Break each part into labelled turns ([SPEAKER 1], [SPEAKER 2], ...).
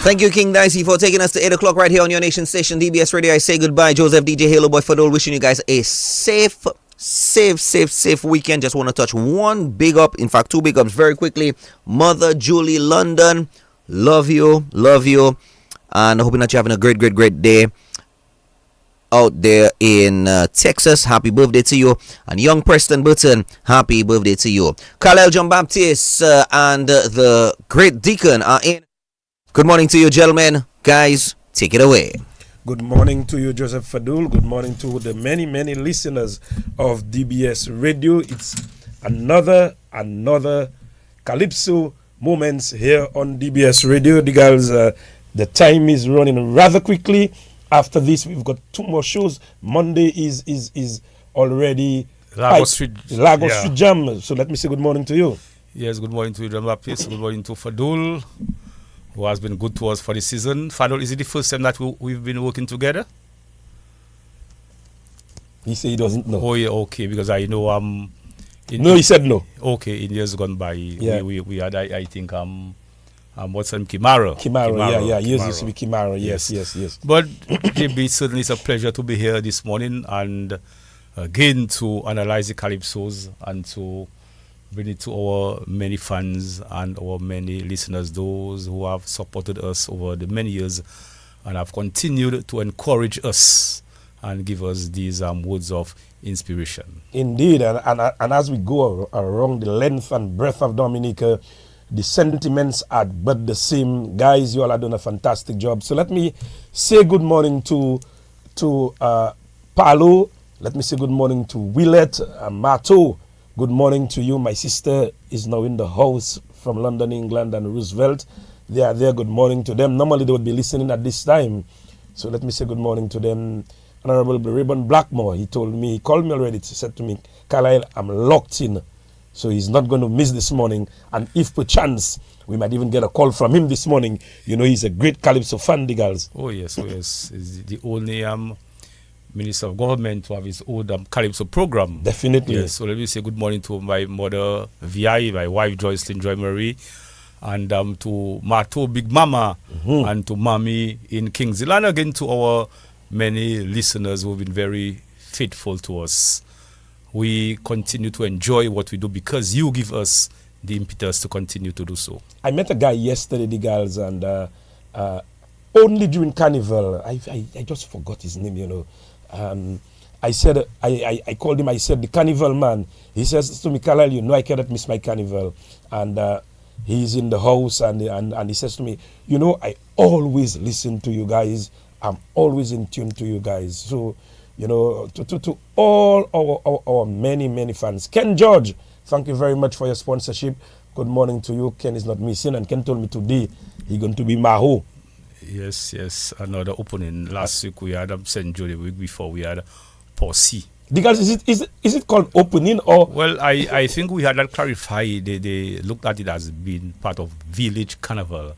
[SPEAKER 1] Thank you, King Dicey, for taking us to 8 o'clock right here on your nation station, DBS Radio. I say goodbye. Joseph, DJ, Halo Boy, Fadol, wishing you guys a safe weekend. Just want to touch one big up, in fact, two big ups very quickly. Mother Julie London, love you, and hoping that you're having a great day out there in Texas. Happy birthday to you. And young Preston Button, happy birthday to you. Khalil John Baptist and the great deacon are in. Good morning to you, gentlemen. Guys, take it away.
[SPEAKER 2] Good morning to you, Joseph Fadul. Good morning to the many listeners of DBS Radio. It's another Calypso moments here on DBS Radio. The girls, the time is running rather quickly. After this, we've got two more shows. Monday is already
[SPEAKER 3] Lagos Street
[SPEAKER 2] Jam. So let me say good morning to you.
[SPEAKER 3] Yes, good morning to you, John Baptist. Good morning to Fadul, who has been good to us for the season. Fadul, is it the first time that we've been working together?
[SPEAKER 2] He said he doesn't know.
[SPEAKER 3] Oh, yeah, okay, because I know
[SPEAKER 2] he said no.
[SPEAKER 3] Okay, in years gone by,
[SPEAKER 2] yeah.
[SPEAKER 3] we had, I think, what's name? Kimaro.
[SPEAKER 2] Yeah. Years used to be Kimaro. Yes.
[SPEAKER 3] But JB, certainly it's a pleasure to be here this morning and again to analyze the Calypsos and to bring it to our many fans and our many listeners, those who have supported us over the many years and have continued to encourage us and give us these words of inspiration.
[SPEAKER 2] Indeed, and as we go around the length and breadth of Dominica, the sentiments are but the same. Guys, you all have done a fantastic job. So let me say good morning to Paolo. Let me say good morning to Willett and Mato. Good morning to you. My sister is now in the house from London, England, and Roosevelt. They are there. Good morning to them. Normally they would be listening at this time. So let me say good morning to them. Honorable Rayburn Blackmore, he called me already. He said to me, Carlisle, I'm locked in. So he's not going to miss this morning. And if perchance, we might even get a call from him this morning. You know, he's a great Calypso fan, the girls.
[SPEAKER 3] Oh, yes. He's the only Minister of Government to have his own Calypso program.
[SPEAKER 2] Definitely.
[SPEAKER 3] Yes, so let me say good morning to my mother, Vi, my wife, Joycelyn Joy Marie, and to Mato, Big Mama, and to Mommy in Kingsley. And again to our many listeners who have been very faithful to us. We continue to enjoy what we do because you give us the impetus to continue to do so.
[SPEAKER 2] I met a guy yesterday, the girls, and only during Carnival, I just forgot his name, you know. I said, I called him, I said, the Carnival man. He says to me, Carlisle, you know I cannot miss my Carnival. And he's in the house, and he says to me, you know, I always listen to you guys. I'm always in tune to you guys. So, you know, to all our many fans. Ken George, thank you very much for your sponsorship. Good morning to you. Ken is not missing, and Ken told me today he's going to be Maho.
[SPEAKER 3] Yes. Another opening. Last week we had St. Joe. The week before we had Posse.
[SPEAKER 2] Because is it called opening or?
[SPEAKER 3] Well, I think we had that clarified. They looked at it as being part of Village Carnival.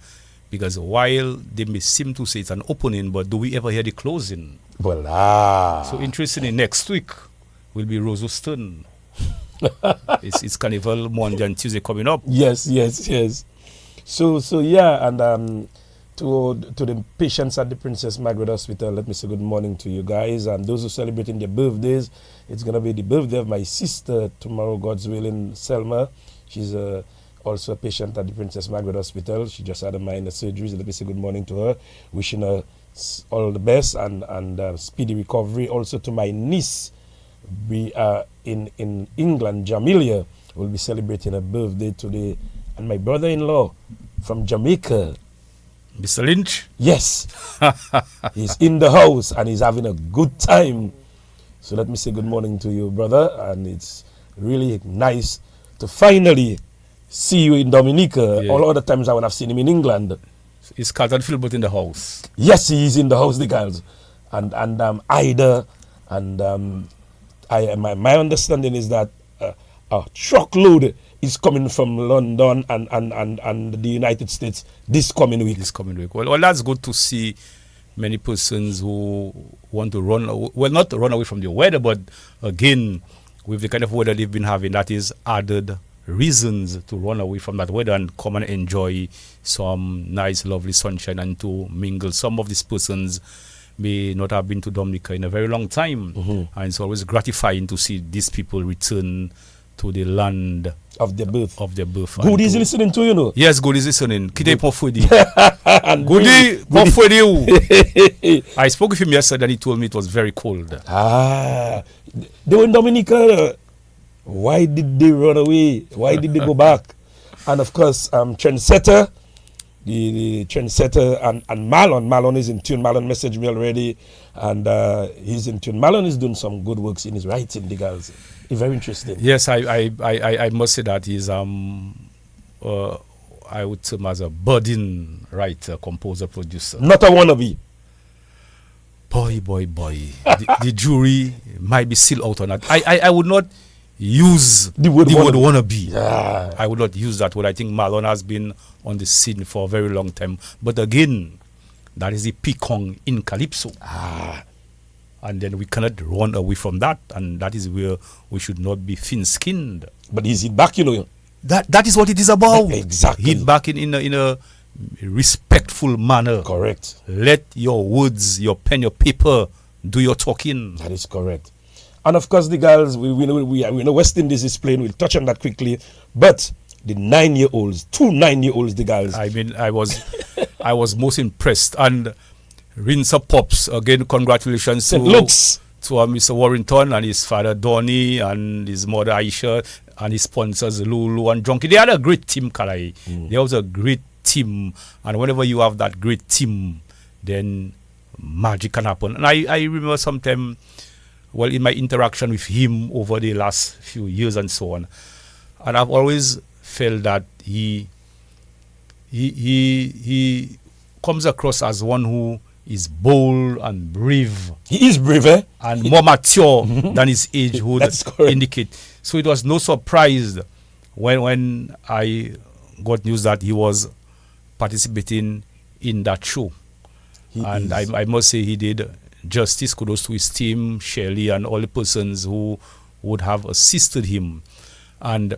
[SPEAKER 3] Because while they may seem to say it's an opening, but do we ever hear the closing?
[SPEAKER 2] Well,
[SPEAKER 3] So interestingly, next week will be Roseau-Stone. it's Carnival Monday and Tuesday coming up.
[SPEAKER 2] Yes. So yeah, and to the patients at the Princess Margaret Hospital, let me say good morning to you guys. And those who are celebrating their birthdays, it's going to be the birthday of my sister tomorrow, God's willing, Selma. She's also a patient at the Princess Margaret Hospital. She just had a minor surgery. So let me say good morning to her. Wishing her all the best and speedy recovery. Also to my niece, we are in England, Jamelia, will be celebrating her birthday today. And my brother-in-law from Jamaica,
[SPEAKER 3] Mr. Lynch?
[SPEAKER 2] Yes. He's in the house and he's having a good time. So let me say good morning to you, brother. And it's really nice to finally see you in Dominica. Yeah. All other times I would have seen him in England.
[SPEAKER 3] Is Carlton Philbert in the house?
[SPEAKER 2] Yes, he is in the house, the girls. And Ida. And my understanding is that a truckload is coming from London and the United States this coming week.
[SPEAKER 3] Well, that's good to see many persons who want to not run away from the weather, but again, with the kind of weather they've been having, that is added reasons to run away from that weather and come and enjoy some nice, lovely sunshine and to mingle. Some of these persons may not have been to Dominica in a very long time, and it's always gratifying to see these people return to the land
[SPEAKER 2] of their birth.
[SPEAKER 3] Good
[SPEAKER 2] is listening to you, know.
[SPEAKER 3] Yes, good is listening. Kite Pofudi. Goody Pofudi. I spoke with him yesterday and he told me it was very cold.
[SPEAKER 2] They were in Dominica. Why did they run away? Why did they go back? And of course, Trendsetter, the Trendsetter and Marlon. Marlon is in tune. Marlon messaged me already, and he's in tune. Marlon is doing some good works in his writing, the girls. It's very interesting.
[SPEAKER 3] Yes, I must say that he's I would term as a budding writer, composer, producer.
[SPEAKER 2] Not a wannabe.
[SPEAKER 3] Boy. the jury might be still out on that. I would not use the word wannabe.
[SPEAKER 2] Yeah.
[SPEAKER 3] I would not use that word. I think Marlon has been on the scene for a very long time. But again, that is the peacock in Calypso. And then we cannot run away from that. And that is where we should not be thin-skinned.
[SPEAKER 2] But is it back, you know?
[SPEAKER 3] That is what it is about.
[SPEAKER 2] Exactly.
[SPEAKER 3] Hit back in a respectful manner.
[SPEAKER 2] Correct.
[SPEAKER 3] Let your words, your pen, your paper do your talking.
[SPEAKER 2] That is correct. And of course, the girls, we know West Indies is playing. We'll touch on that quickly. But the 9-year-olds, 2 9-year-olds, the girls.
[SPEAKER 3] I mean, I was most impressed. And Rinsa Pops, again, congratulations to Mr. Warrington and his father Donny and his mother Aisha and his sponsors Lulu and Junkie. They had a great team, Kalai. There was a great team. And whenever you have that great team, then magic can happen. And I remember sometime, well, in my interaction with him over the last few years and so on, and I've always felt that he comes across as one who is bold and brave.
[SPEAKER 2] He is brave, eh?
[SPEAKER 3] And more mature than his age would indicate. So it was no surprise when I got news that he was participating in that show. I must say he did justice. Kudos to his team, Shirley, and all the persons who would have assisted him. And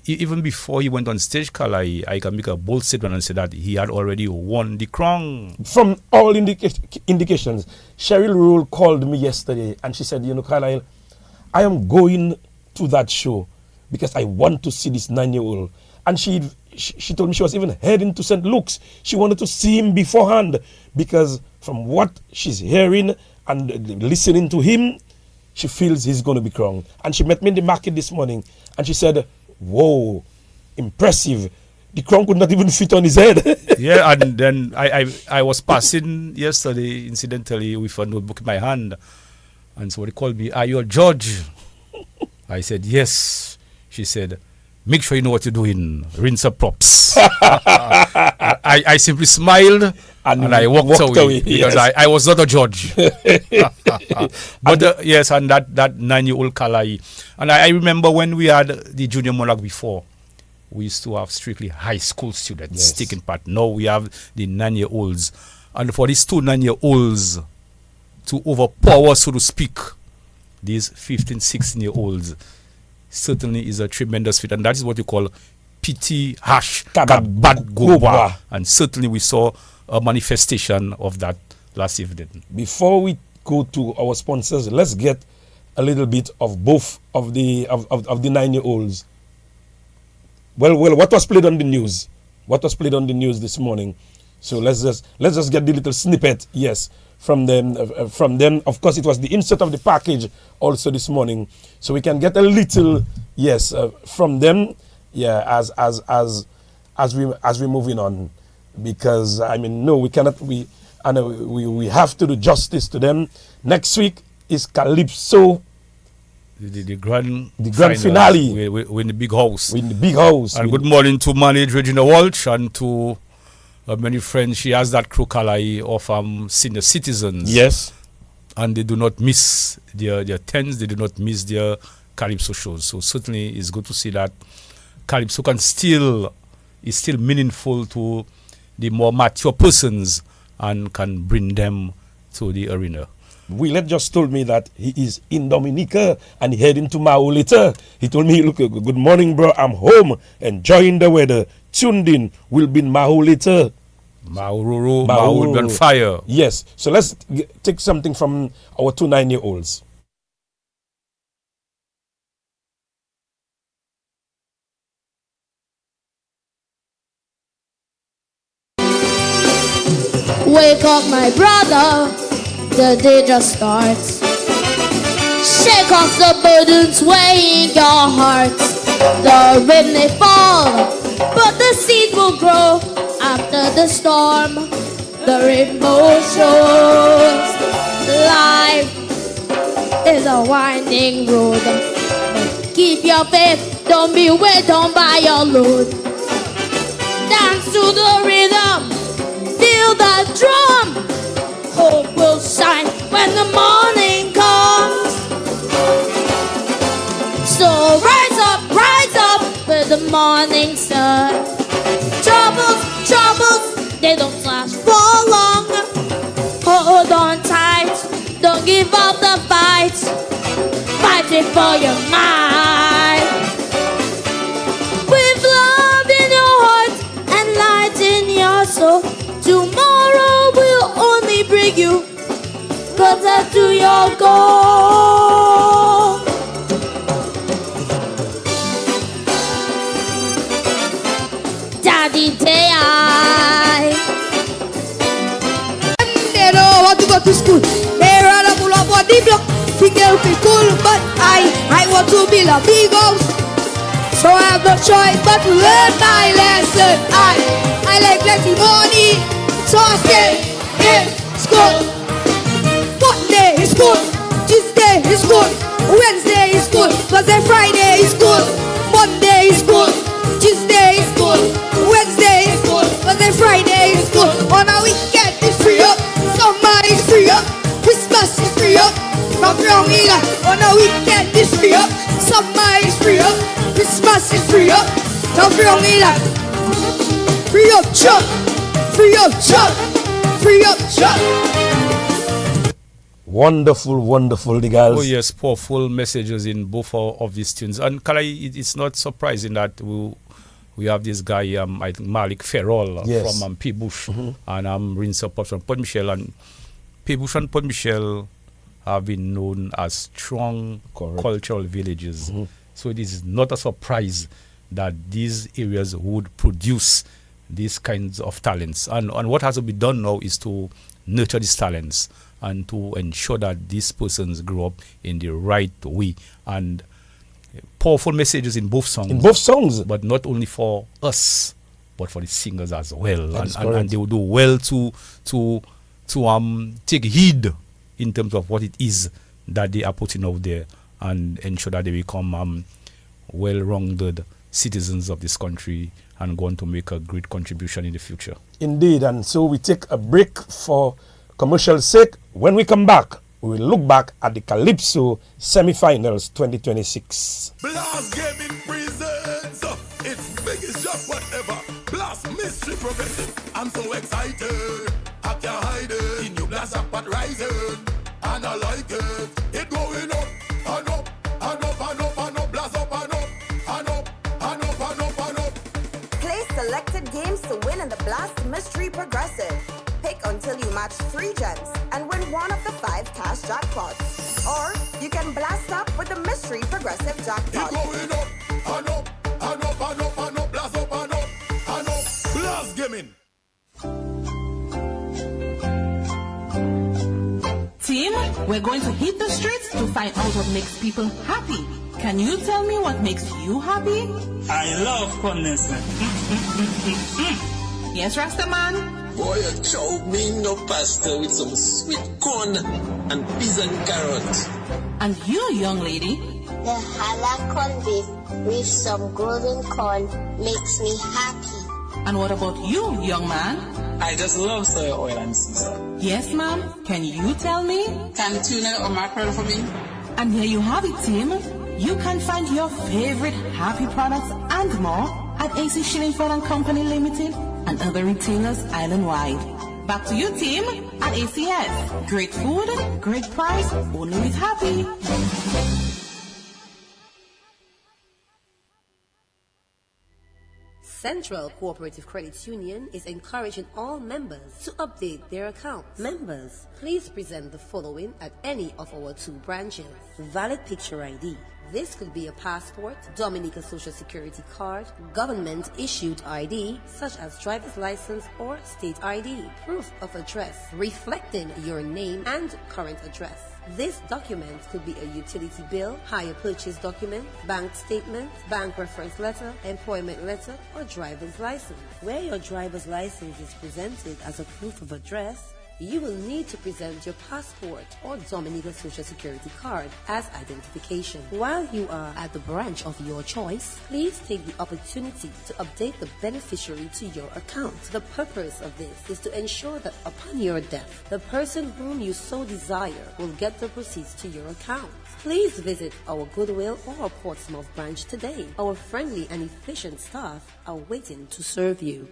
[SPEAKER 3] even before he went on stage, Kalai, I can make a bold statement and say that he had already won the crown.
[SPEAKER 2] From all indications, Cheryl Rule called me yesterday and she said, you know, Carlisle, I am going to that show because I want to see this 9-year-old. And she told me she was even heading to St. Luke's. She wanted to see him beforehand because from what she's hearing and listening to him, she feels he's going to be crowned. And she met me in the market this morning and she said, whoa, impressive. The crown could not even fit on his head.
[SPEAKER 3] Yeah, and then I was passing yesterday, incidentally, with a notebook in my hand. And somebody called me, are you a judge? I said, yes. She said, make sure you know what you're doing. Rinse up props. I simply smiled and I walked away because yes. I was not a judge. But yes, and that 9-year-old Kalai. And I remember when we had the Junior Monarch before, we used to have strictly high school students taking part. Now we have the 9-year-olds. And for these 2 9-year-olds to overpower, so to speak, these 15, 16-year-olds, certainly is a tremendous feat, and that is what you call PT Kabad. And certainly we saw a manifestation of that last evening.
[SPEAKER 2] Before we go to our sponsors, let's get a little bit of both of the 9-year-olds. Well, what was played on the news? What was played on the news this morning? So let's just get the little snippet. Yes. From them, of course, it was the insert of the package also this morning, so we can get a little, from them, as we're moving on, because I mean, no, we cannot, we have to do justice to them. Next week is Calypso,
[SPEAKER 3] the grand
[SPEAKER 2] finale.
[SPEAKER 3] We're in the big house.
[SPEAKER 2] We're in the big house.
[SPEAKER 3] And good morning to manager Regina Walsh and to many friends. She has that crew Kalai of senior citizens.
[SPEAKER 2] Yes.
[SPEAKER 3] And they do not miss their tents, they do not miss their Calypso shows. So certainly it's good to see that Calypso is still meaningful to the more mature persons and can bring them to the arena.
[SPEAKER 2] Willett just told me that he is in Dominica and heading to Mao later. He told me, look, good morning, bro. I'm home, enjoying the weather. Tuned in. We'll be in Mao later.
[SPEAKER 3] Maururu, Mao will be on fire.
[SPEAKER 2] Yes. So let's take something from our 2 9-year-olds.
[SPEAKER 4] Wake up, my brother, the day just starts. Shake off the burdens weighing your heart. The rain may fall, but the seed will grow after the storm. The rainbow shows life is a winding road. But keep your faith, don't be weighed down by your load. Dance to the rhythm, feel the drum. Hope will shine when the morning comes. So rise up with the morning sun. Troubles, they don't last for long. Hold on tight, don't give up the fight. Fight it for your mind. With love in your heart and light in your soul, tomorrow will only bring you closer to your goal. Daddy day they don't want to go to school. They rather pull up on the block. Think they'll be cool, but I want to be a big house. So I have no choice but to learn my lesson. I like plenty money, so I stay in school. Monday is good, Tuesday is good, Wednesday is good, Thursday, Friday is good, Monday is good, Tuesday is good, Wednesday is good, Thursday, Friday is good. On a weekend is free up, summer is free up, Christmas is free up. Not wrong either. On a weekend is free up, summer is free up, Christmas is free up. Not wrong either. Free up, chop, free up, chop, free up, chop.
[SPEAKER 2] Wonderful, the girls.
[SPEAKER 3] Oh yes, powerful messages in both of these tunes. And Kala, it's not surprising that we have this guy, I think Malik Ferrol
[SPEAKER 2] Yes.
[SPEAKER 3] from P. Bush, and Rinse Up from Port Michel. And P. Bush and Port Michel have been known as strong cultural villages. So it is not a surprise that these areas would produce these kinds of talents. And what has to be done now is to nurture these talents and to ensure that these persons grow up in the right way. And powerful messages in both songs. But not only for us, but for the singers as well. And they will do well to take heed in terms of what it is that they are putting out there and ensure that they become well-rounded citizens of this country and going to make a great contribution in the future.
[SPEAKER 2] Indeed, and so we take a break for commercial sake. When we come back, we will look back at the Calypso semi-finals 2026.
[SPEAKER 5] Blast Gaming presents its biggest job whatever. Blast Mystery Progressive. I'm so excited. I can't hide it. The new Blast Jackpot rising. And I like it. It going up and up and up and up and up. Blast up and up and up and up and up and up.
[SPEAKER 6] Play selected games to win in the Blast Mystery Progressive. Pick until you match 3 gems and win one of the 5 cash jackpots. Or you can blast up with the Mystery Progressive jackpot.
[SPEAKER 5] It going up and up and up and up and up. Blast up and up and up. Blast Gaming.
[SPEAKER 7] Team, we're going to hit the streets to find out what makes people happy. Can you tell me what makes you happy?
[SPEAKER 8] I love funness.
[SPEAKER 7] Yes, Rastaman?
[SPEAKER 9] Boy, you chow me no pasta with some sweet corn and peas and carrots.
[SPEAKER 7] And you, young lady?
[SPEAKER 10] The halak corn beef with some golden corn makes me happy.
[SPEAKER 7] And what about you, young man?
[SPEAKER 8] I just love soy oil and Caesar.
[SPEAKER 7] Yes, ma'am. Can you tell me?
[SPEAKER 8] Can tuna or mackerel for me?
[SPEAKER 7] And here you have it, team. You can find your favorite happy products and more at AC Shillingford and Company Limited and other retailers island-wide. Back to you, team, at ACS. Great food, great price, only with happy.
[SPEAKER 11] Central Cooperative Credit Union is encouraging all members to update their accounts. Members, please present the following at any of our 2 branches. Valid picture ID. This could be a passport, Dominica Social Security card, government-issued ID, such as driver's license or state ID, proof of address, reflecting your name and current address. This document could be a utility bill, hire purchase document, bank statement, bank reference letter, employment letter, or driver's license. Where your driver's license is presented as a proof of address, you will need to present your passport or Dominica Social Security card as identification. While you are at the branch of your choice, please take the opportunity to update the beneficiary to your account. The purpose of this is to ensure that upon your death, the person whom you so desire will get the proceeds to your account. Please visit our Goodwill or Portsmouth branch today. Our friendly and efficient staff are waiting to serve you.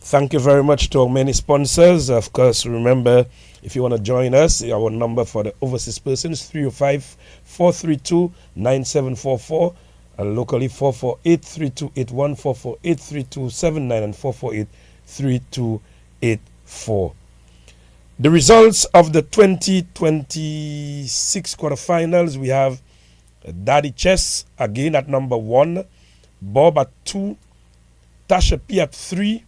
[SPEAKER 2] Thank you very much to our many sponsors. Of course, remember, if you want to join us, our number for the overseas persons, 305-432-9744, and locally 448-3281, 448-3279, and 448-3284. The results of the 2026 quarterfinals, we have Daddy Chess again at number 1, Bob at 2, Tasha P at 3,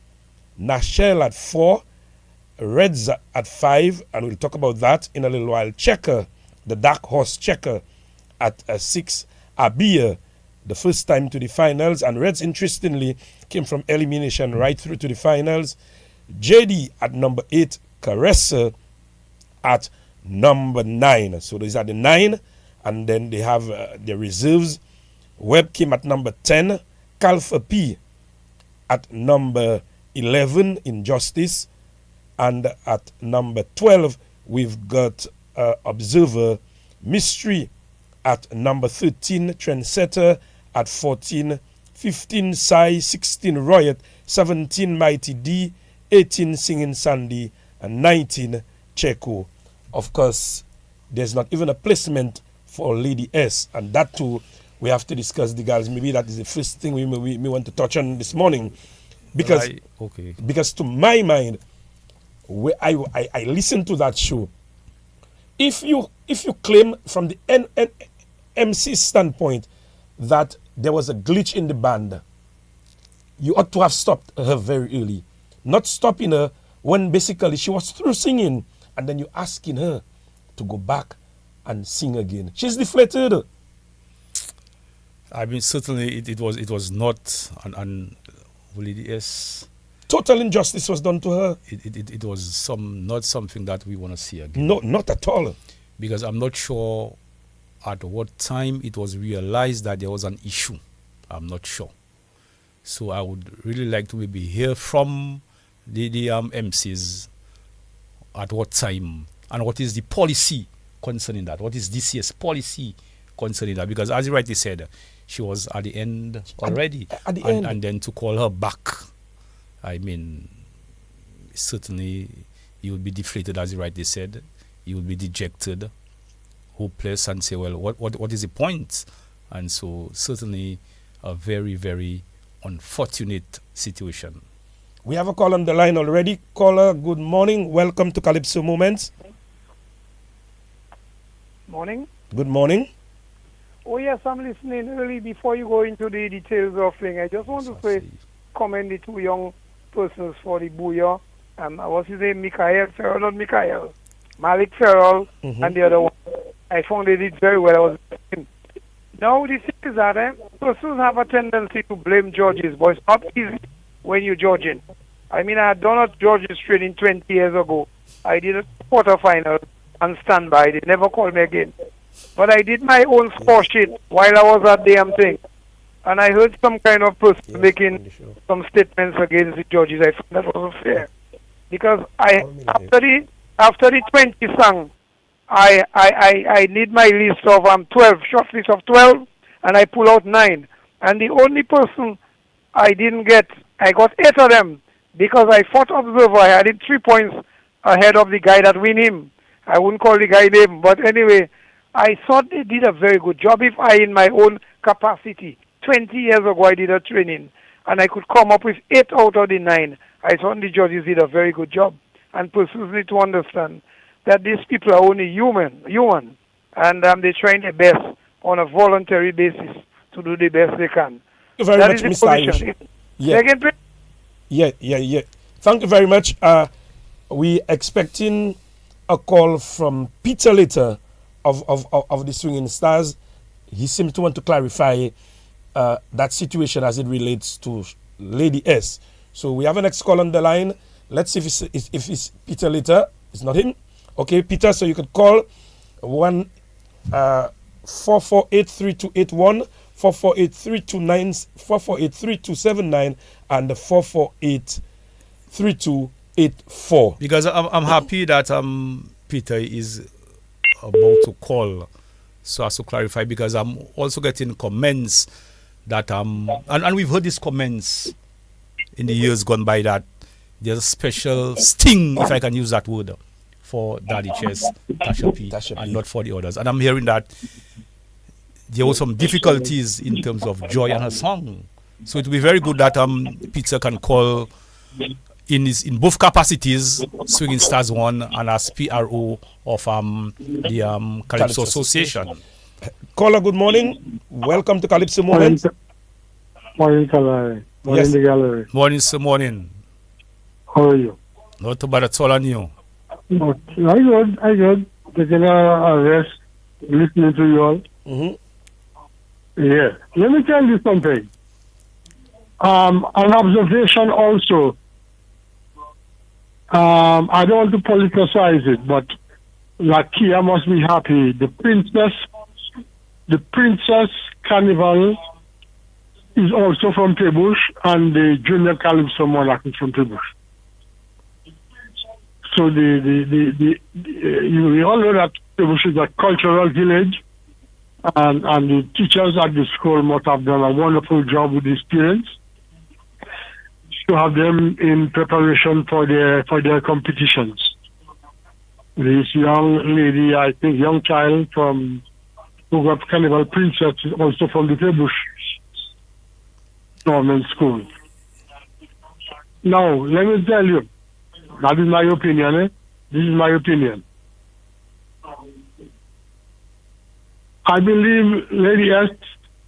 [SPEAKER 2] Nashelle at 4, Reds at 5, and we'll talk about that in a little while. Checker, the dark horse Checker at 6, Abia, the first time to the finals, and Reds, interestingly, came from elimination right through to the finals. JD at number 8, Caressa at number 9. So these are the 9, and then they have their reserves. Webb came at number 10, Calfa P at number 11, Injustice, and at number 12 we've got Observer Mystery at number 13, Trendsetter at 14, 15 Sai, 16 Royet, 17 Mighty D, 18 Singing Sandy, and 19 Checo. Of course, there's not even a placement for Lady S, and that too we have to discuss, the girls. Maybe that is the first thing we want to touch on this morning. Because to my mind, I listened to that show. If you claim from the MC standpoint that there was a glitch in the band, you ought to have stopped her very early. Not stopping her when basically she was through singing, and then you asking her to go back and sing again. She's deflated.
[SPEAKER 3] I mean, certainly it was not an yes.
[SPEAKER 2] Total injustice was done to her.
[SPEAKER 3] It was not something that we want to see again.
[SPEAKER 2] No, not at all.
[SPEAKER 3] Because I'm not sure at what time it was realized that there was an issue. I'm not sure. So I would really like to maybe hear from the MCs at what time and what is the policy concerning that. What is this year's policy concerning that? Because as you rightly said, she was at the end already.
[SPEAKER 2] At the end.
[SPEAKER 3] And then to call her back, I mean, certainly you would be deflated, as you rightly said. You would be dejected, hopeless, and say, well, what is the point? And so certainly a very, very unfortunate situation.
[SPEAKER 2] We have a call on the line already. Caller, good morning. Welcome to Calypso Moments.
[SPEAKER 12] Morning.
[SPEAKER 2] Good morning.
[SPEAKER 12] Oh yes, I'm listening early. Before you go into the details of thing, I just want to say, commend the 2 young persons for the booyah. What's his name? Not Mikhail. Malik Ferrell and the other one. I found they did very well. I was listening. Now the thing is that persons have a tendency to blame judges, but it's not easy when you're judging. I mean, I had done a judges training 20 years ago. I did a quarterfinal and stand by. They never called me again. But I did my own score sheet while I was at damn thing. And I heard some kind of person making some statements against the judges. I found that wasn't fair. Because after the 20 song, I need my list of 12, short list of 12, and I pull out 9. And the only person I didn't get, I got 8 of them. because I fought observer. I had him 3 points ahead of the guy that win him. I wouldn't call the guy name, but anyway, I thought they did a very good job. If I, in my own capacity, 20 years ago, I did a training, and I could come up with 8 out of the 9, I thought the judges did a very good job. And persons need to understand that these people are only human, and they're trying their best on a voluntary basis to do the best they can.
[SPEAKER 2] Thank you very much, Mr. Irish. Yeah. Thank you very much. We expecting a call from Peter later of the Swinging Stars. He seems to want to clarify that situation as it relates to Lady S. So we have an next call on the line. Let's see if it's Peter later. It's not him. Okay, Peter, so you could call 448-3281, 448-329, 448-3279, and 448-3284.
[SPEAKER 3] Because I'm happy that Peter is about to call, so as to clarify, because I'm also getting comments that and we've heard these comments in the years gone by, that there's a special sting, if I can use that word, for Daddy Chess, Tasha P, and not for the others. And I'm hearing that there were some difficulties in terms of joy and her song. So it will be very good that Peter can call in both capacities, Swinging Stars 1 and as PRO of the Calypso Association.
[SPEAKER 2] Caller, good morning. Welcome to Calypso Moment.
[SPEAKER 13] Morning, Kalari. Morning,
[SPEAKER 2] Yes.
[SPEAKER 13] the gallery.
[SPEAKER 3] Morning, sir, morning.
[SPEAKER 13] How are you?
[SPEAKER 3] Not too bad at all on you.
[SPEAKER 13] No, I good. Taking a rest, listening to you all. Yeah. Let me tell you something. An observation also. I don't want to politicize it, but Lakia must be happy. The Princess Carnival is also from Pebush, and the Junior Calypso Monarch is from Pebush. So you all know that Pebush is a cultural village, and the teachers at the school must have done a wonderful job with the students to have them in preparation for their competitions. This young lady, I think, young child from who got Carnival Princess is also from the Pebush Norman School. Now, let me tell you, that is my opinion. This is my opinion. I believe Lady S,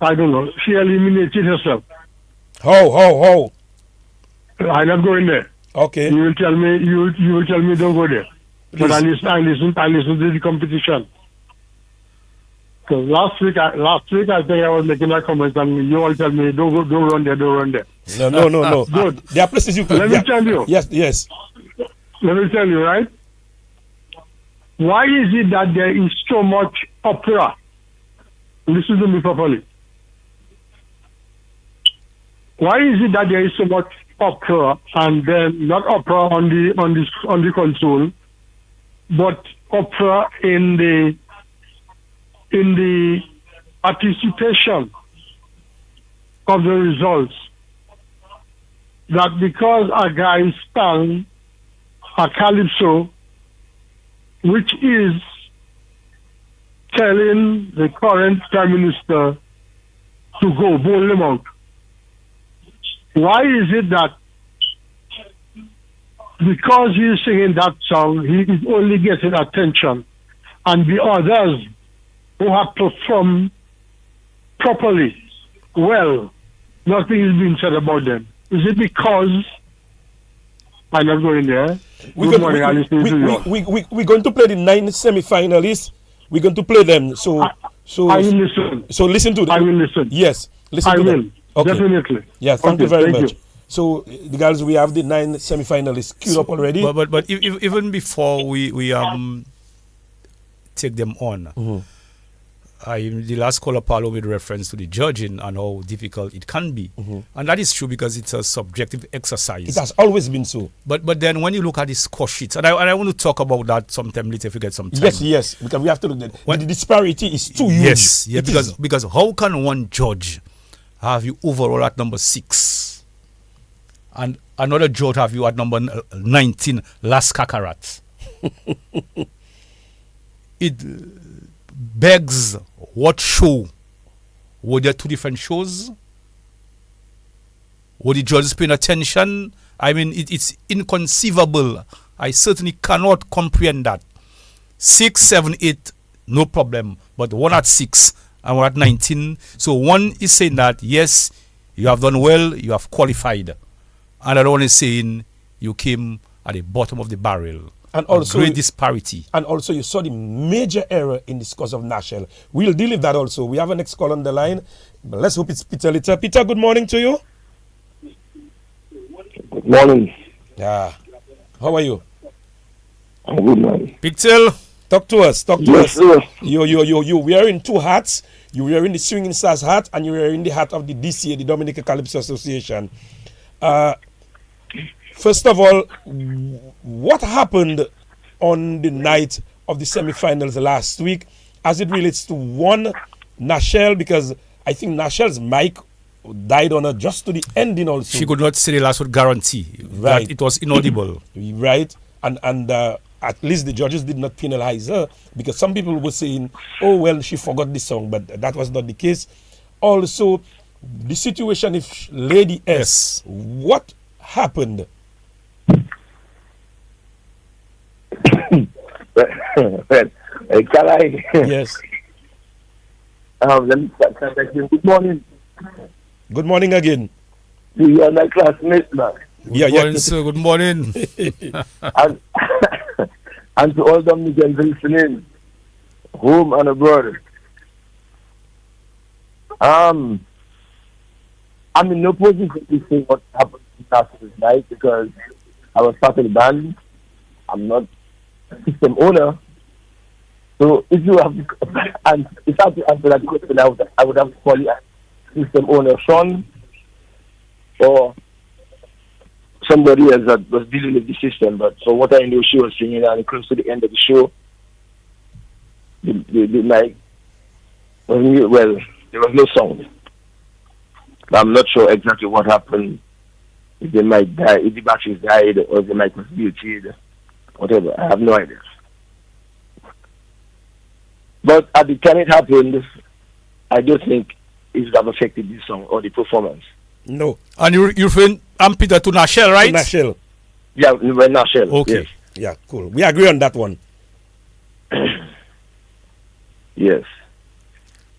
[SPEAKER 13] I don't know, she eliminated herself.
[SPEAKER 2] How?
[SPEAKER 13] I'm not going there.
[SPEAKER 2] Okay.
[SPEAKER 13] You will tell me don't go there.
[SPEAKER 2] Please.
[SPEAKER 13] But I listen to the competition. Because last week I think I was making a comment and you all tell me don't run there.
[SPEAKER 2] No.
[SPEAKER 13] Good.
[SPEAKER 2] There are places you can.
[SPEAKER 13] Let me tell you.
[SPEAKER 2] Yes.
[SPEAKER 13] Let me tell you, right? Why is it that there is so much opera? Listen to me properly. Why is it that there is so much opera, and then not opera on the console, but opera in the participation of the results? That because a guy sang a calypso, which is telling the current Prime Minister to go bowl him out. Why is it that because he is singing that song, he is only getting attention, and the others who have performed properly, well, nothing is being said about them? Is it because I'm not going there?
[SPEAKER 2] We're going to play the 9 semi-finalists. We're going to play them. So
[SPEAKER 13] I will listen.
[SPEAKER 2] So listen to them.
[SPEAKER 13] I will listen.
[SPEAKER 2] Yes, listen
[SPEAKER 13] I
[SPEAKER 2] to
[SPEAKER 13] will.
[SPEAKER 2] them. Okay.
[SPEAKER 13] Definitely.
[SPEAKER 2] Yeah, thank you very much.
[SPEAKER 13] You.
[SPEAKER 2] So the girls, we have the 9 semi-finalists queued up already.
[SPEAKER 3] But even before we take them on, the last caller, Paulo, made reference to the judging and how difficult it can be. And that is true because it's a subjective exercise.
[SPEAKER 2] It has always been so.
[SPEAKER 3] But then when you look at the score sheets, and I want to talk about that sometime later if we get some time.
[SPEAKER 2] Yes, because we have to look at when the disparity is too huge.
[SPEAKER 3] Yes, because how can one judge have you overall at number 6 And another jolt have you at number 19, Las Cacarats. It begs, what show? Were there two different shows? Were the judges paying attention? I mean, it's inconceivable. I certainly cannot comprehend that. 6, 7, 8, no problem. But one at 6 and one at 19. So one is saying that, yes, you have done well, you have qualified. And another one is saying you came at the bottom of the barrel.
[SPEAKER 2] And also,
[SPEAKER 3] great disparity.
[SPEAKER 2] And also, you saw the major error in the scores of Nashville. We'll deal with that also. We have a next call on the line. But let's hope it's Peter later. Peter, good morning to you.
[SPEAKER 14] Good morning.
[SPEAKER 2] Yeah. How are you?
[SPEAKER 14] I'm good, man.
[SPEAKER 3] Pixel,
[SPEAKER 2] talk to us. Talk to
[SPEAKER 14] Yes,
[SPEAKER 2] us.
[SPEAKER 14] sir.
[SPEAKER 2] You wearing two hats. You wearing the Swinging Stars hat, and you're wearing the hat of the DCA, the Dominican Calypso Association. First of all, what happened on the night of the semi-finals last week as it relates to one Nashelle? Because I think Nashelle's mic died on her just to the ending also.
[SPEAKER 3] she could not say the last word guarantee.
[SPEAKER 2] Right.
[SPEAKER 3] That it was inaudible.
[SPEAKER 2] Right. And at least the judges did not penalize her, because some people were saying, oh, well, she forgot the song, but that was not the case. Also, the situation if Lady S, what happened?
[SPEAKER 14] Can I?
[SPEAKER 2] Yes.
[SPEAKER 14] Let me start. Good morning.
[SPEAKER 2] Good morning again.
[SPEAKER 14] You are my classmate, man.
[SPEAKER 3] Good morning, sir. Good morning.
[SPEAKER 14] and, and to all Dominicans listening, home and abroad. I'm in no position to say what happened last night because I was part of the band. I'm not a system owner. So if you have, and if I have to answer that question, I would have to call you system owner Sean or somebody else that was dealing with the system. But for what I know, she was singing, and close to the end of the show, the mic wasn't, well, there was no sound. I'm not sure exactly what happened. If the mic died, if the batteries died, or if the mic was muted, whatever. I have no idea. But at the time it happened, I don't think it would have affected the song or the performance.
[SPEAKER 2] No.
[SPEAKER 3] And you're referring, Peter, to Nashelle, right?
[SPEAKER 2] To Nashelle.
[SPEAKER 14] Yeah, Nashelle.
[SPEAKER 3] Okay.
[SPEAKER 14] Yes.
[SPEAKER 2] Yeah, cool. We agree on that one.
[SPEAKER 14] Yes.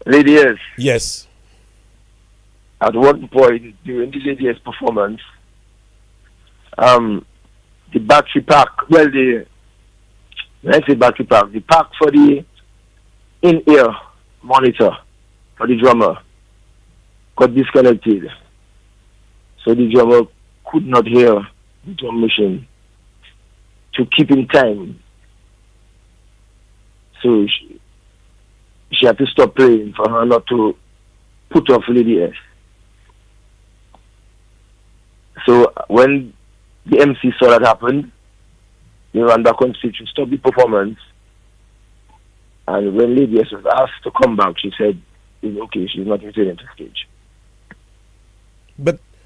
[SPEAKER 14] Lady S.
[SPEAKER 2] Yes.
[SPEAKER 14] At one point during the Lady S performance, the battery pack, well, when I say battery pack, the pack for the in-ear monitor for the drummer got disconnected. So the drummer could not hear the drum machine to keep in time. So she had to stop playing for her not to put off Lady S. So when the MC saw that happen, they ran back on stage to stop the performance. And when Lady S was asked to come back, she said, it's okay, she's not returning to stage.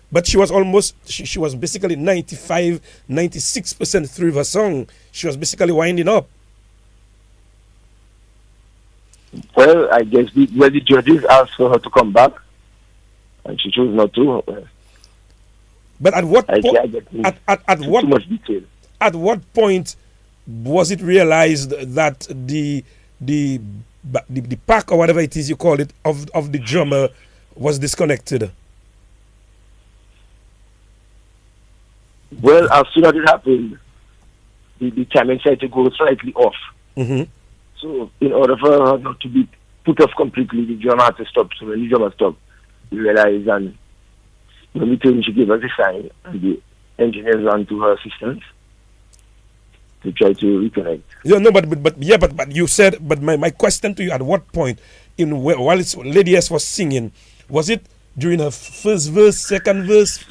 [SPEAKER 2] But she was almost, she was basically 95, 96% through her song. She was basically winding up.
[SPEAKER 14] Well, I guess the judges asked for her to come back, and she chose not to.
[SPEAKER 2] But at what at what point was it realized that the pack or whatever it is you call it of the drummer was disconnected?
[SPEAKER 14] Well, as soon as it happened, the timing tried to go slightly off.
[SPEAKER 2] Mm-hmm.
[SPEAKER 14] So in order for her not to be put off completely, the drummer had to stop. So when the drummer stopped, we realized, and when we told him, she gave us a sign, and the engineers ran to her assistance to try to reconnect.
[SPEAKER 2] Yeah, no, but you said, but my question to you, at what point while Lady S was singing, was it during her first verse, second verse?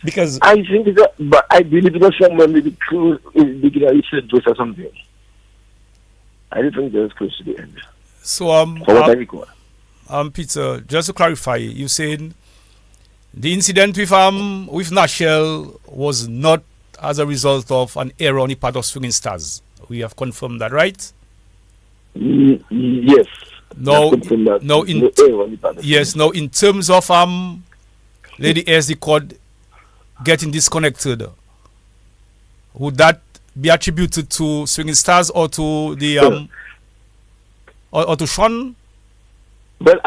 [SPEAKER 2] Because
[SPEAKER 14] I think but I believe it was somewhere maybe close in the beginning of the third verse or something. I don't think it was close to the end.
[SPEAKER 3] So
[SPEAKER 14] for what I recall.
[SPEAKER 3] Peter, just to clarify, you saying The incident with Nashel was not as a result of an error on the part of Swinging Stars. We have confirmed that, right?
[SPEAKER 14] Yes.
[SPEAKER 3] No,
[SPEAKER 14] no,
[SPEAKER 3] yes. Now, in terms of Lady S, the cord getting disconnected, would that be attributed to Swinging Stars or to the or to Sean?
[SPEAKER 14] Well,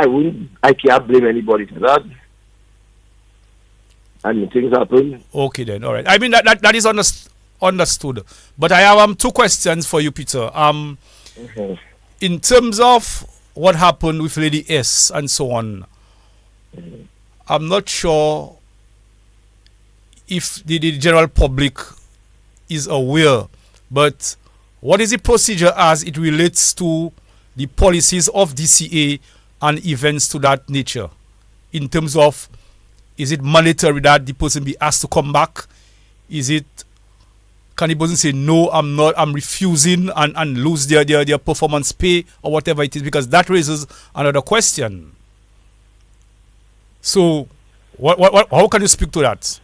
[SPEAKER 14] I can't blame anybody for that. I mean, things happen.
[SPEAKER 3] Okay, then, all right. I mean that is understood. But I have two questions for you, Peter. In terms of what happened with Lady S and so on, I'm not sure if the general public is aware, but what is the procedure as it relates to the policies of DCA and events to that nature? In terms of, is it mandatory that the person be asked to come back? Can the person say, no, I'm not, I'm refusing and lose their performance pay or whatever it is? Because that raises another question. So, how can you speak to that?